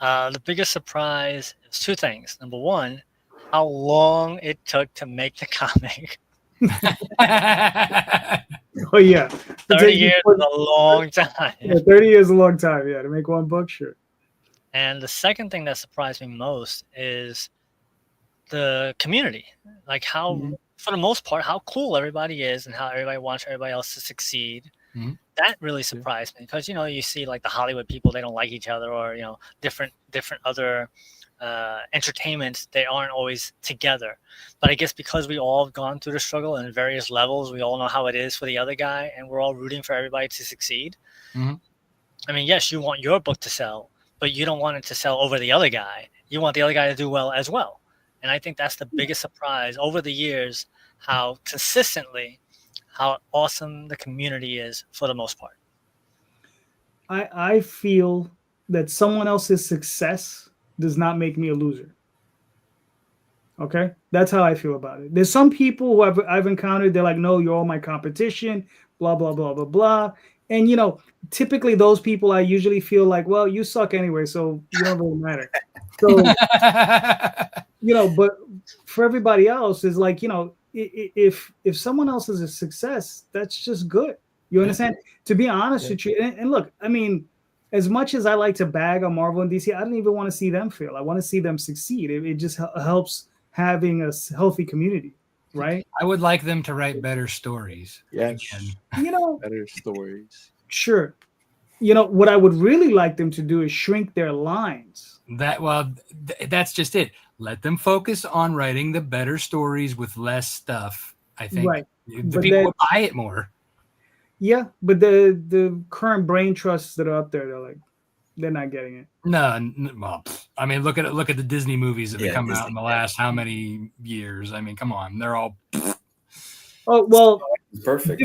C: The biggest surprise is 2 things. Number one, how long it took to make the comic.
A: Oh yeah,
C: 30 years is a long time.
A: Yeah, 30 years is a long time. Yeah, to make one book, sure.
C: And the second thing that surprised me most is the community, like how, for the most part, how cool everybody is and how everybody wants everybody else to succeed. That really surprised me because, you know, you see like the Hollywood people, they don't like each other, or, you know, different other entertainments, they aren't always together. But I guess because we all have gone through the struggle in various levels, we all know how it is for the other guy, and we're all rooting for everybody to succeed. I mean, yes, you want your book to sell, but you don't want it to sell over the other guy. You want the other guy to do well as well. And I think that's the biggest surprise over the years, how consistently, how awesome the community is for the most part.
A: I feel that someone else's success does not make me a loser. Okay, that's how I feel about it. There's some people who I've encountered, they're like, no, you're all my competition, blah, blah, blah, blah, blah. And, you know, typically those people, I usually feel like, well, you suck anyway, so you don't really matter. So, you know, but for everybody else is like, you know, if someone else is a success, that's just good. You understand? To be honest with you, and look, I mean, as much as I like to bag on Marvel and DC, I don't even want to see them fail. I want to see them succeed. It just helps having a healthy community, right?
B: I would like them to write better stories.
D: Yes.
A: You know,
D: Better stories.
A: Sure. You know, what I would really like them to do is shrink their lines.
B: That's just it. Let them focus on writing the better stories with less stuff. I think the people would buy it more.
A: Yeah, but the current brain trusts that are up there, they're not getting it.
B: No, well, I mean, look at the Disney movies that have come out in the last how many years? I mean, come on, they're all.
A: Oh well,
E: perfect.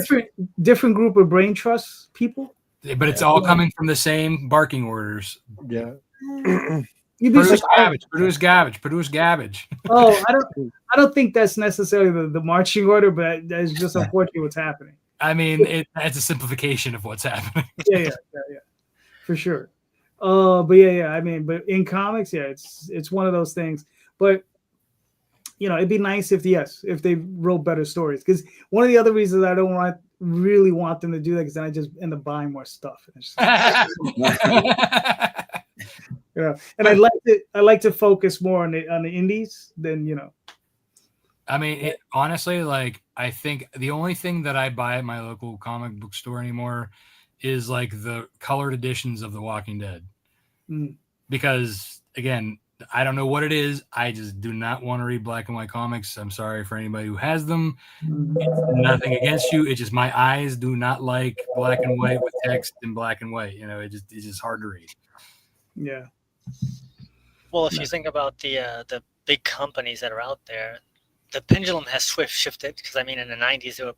A: Different group of brain trust people.
B: But it's all coming from the same barking orders.
D: Yeah.
A: You'd be
B: Produce
A: surprised.
B: garbage, produce garbage, produce garbage.
A: Oh, I don't think that's necessarily the marching order, but that's just unfortunately what's happening.
B: I mean, it's a simplification of what's happening.
A: Yeah, for sure. But yeah. I mean, but in comics, yeah, it's one of those things. But you know, it'd be nice if they wrote better stories. Because one of the other reasons I don't really want them to do that, because then I just end up buying more stuff. Yeah, and I like to focus more on the indies than, you know.
B: I mean, honestly, like, I think the only thing that I buy at my local comic book store anymore is like the colored editions of The Walking Dead. Because again, I don't know what it is. I just do not want to read black and white comics. I'm sorry for anybody who has them. It's nothing against you. It's just my eyes do not like black and white with text in black and white. You know, it's just hard to read.
A: Yeah.
C: Well, if you think about the big companies that are out there, the pendulum has shifted, because I mean, in the 90s they were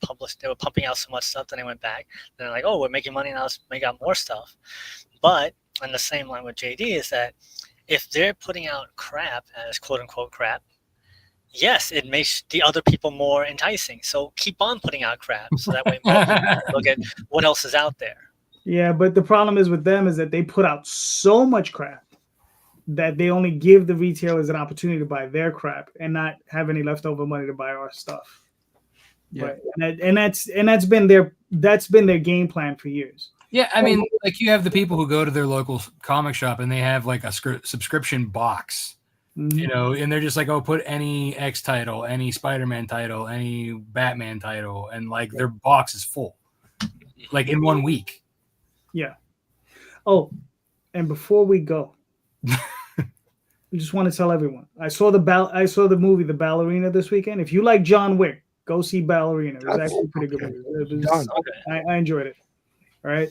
C: pumping out so much stuff, then they went back. Then they're like, oh, we're making money now, let's make out more stuff. But on the same line with JD is that if they're putting out crap as quote unquote crap, yes, it makes the other people more enticing. So keep on putting out crap, so that way more people can look at what else is out there.
A: Yeah, but the problem is with them is that they put out so much crap that they only give the retailers an opportunity to buy their crap and not have any leftover money to buy our stuff. Yeah, right? and that's been their game plan for years.
B: Yeah, I mean, like, you have the people who go to their local comic shop and they have like a subscription box, you know, and they're just like, oh, put any X title, any Spider-Man title, any Batman title, and like their box is full, like in 1 week.
A: Yeah. Oh, and before we go, I just want to tell everyone, I saw the movie The Ballerina this weekend. If you like John Wick, go see Ballerina. It was actually a pretty good movie. I enjoyed it. All right.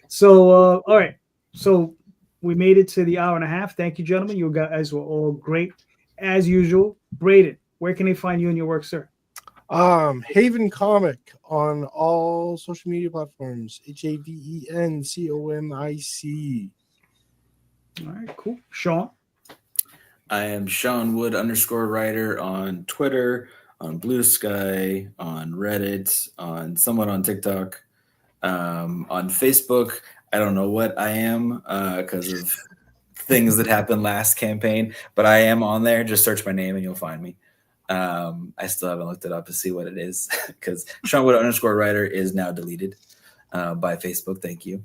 A: So, all right. So we made it to the hour and a half. Thank you, gentlemen. You guys were all great as usual. Brayden, where can they find you and your work, sir?
D: Haven Comic on all social media platforms. HAVENCOMIC.
A: All right, cool. Sean?
E: I am Sean Wood _writer on Twitter, on Blue Sky, on Reddit, somewhat on TikTok. On Facebook, I don't know what I am because of things that happened last campaign, but I am on there. Just search my name and you'll find me. I still haven't looked it up to see what it is because Sean Wood _writer is now deleted by Facebook. Thank you.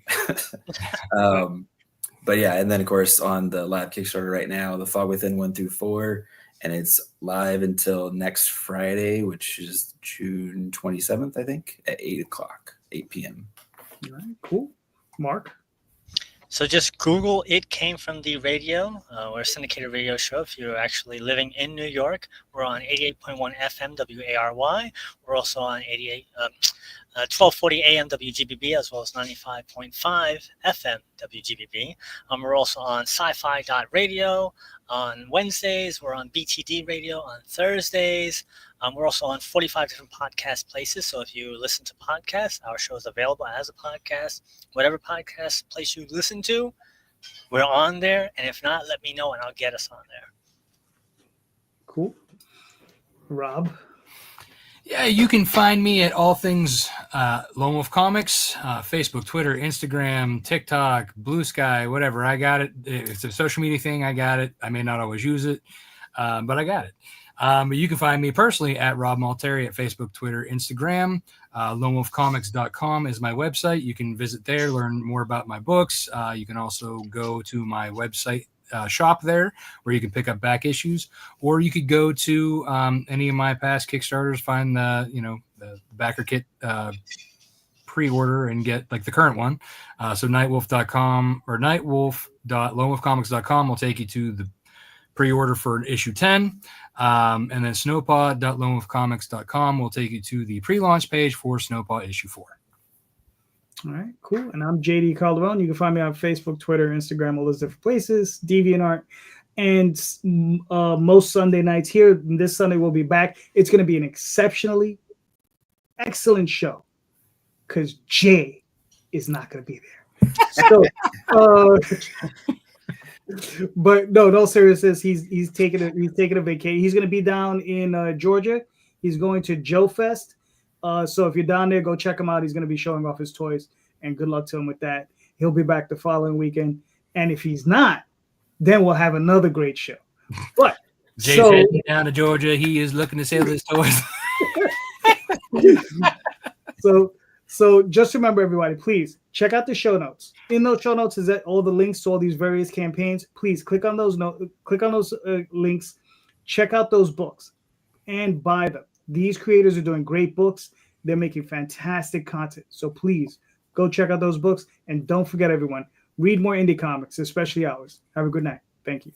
E: But yeah, and then of course on the live Kickstarter right now, The Fog Within 1 through 4, and it's live until next Friday, which is June 27th, I think, at 8 p.m.
A: All right, cool. Mark?
C: So just Google It Came From the Radio. We're a syndicated radio show. If you're actually living in New York, we're on 88.1 FM WARY. We're also on 1240 AM WGBB, as well as 95.5 FM WGBB. We're also on sci-fi.radio on Wednesdays. We're on BTD Radio on Thursdays. We're also on 45 different podcast places. So if you listen to podcasts, our show is available as a podcast. Whatever podcast place you listen to, we're on there. And if not, let me know and I'll get us on there.
A: Cool. Rob?
B: Yeah, you can find me at all things Lone Wolf Comics, Facebook, Twitter, Instagram, TikTok, Blue Sky, whatever. I got it. It's a social media thing. I got it. I may not always use it, but I got it. But you can find me personally at Rob Multari at Facebook, Twitter, Instagram. LoneWolfComics.com is my website. You can visit there, learn more about my books. You can also go to my website shop there where you can pick up back issues, or you could go to any of my past Kickstarters, find the backer kit pre-order and get like the current one. So nightwolf.com or nightwolf.lonewolfcomics.com will take you to the pre-order for issue 10. And then snowpaw.lonewolfcomics.com will take you to the pre-launch page for Snowpaw issue 4.
A: All right, cool. And I'm JD Calderon. You can find me on Facebook, Twitter, Instagram, all those different places, DeviantArt. And most Sunday nights here, this Sunday we'll be back. It's going to be an exceptionally excellent show because Jay is not going to be there. So, but no seriousness. He's taking a vacation. He's going to be down in Georgia. He's going to Joe Fest. So if you're down there, go check him out. He's going to be showing off his toys, and good luck to him with that. He'll be back the following weekend. And if he's not, then we'll have another great show. But
B: Jay's
A: so,
B: heading down to Georgia. He is looking to sell his toys.
A: So just remember, everybody, please check out the show notes. In those show notes is that all the links to all these various campaigns. Please click on those links, check out those books, and buy them. These creators are doing great books. They're making fantastic content. So please go check out those books, and don't forget, everyone, read more indie comics, especially ours. Have a good night. Thank you.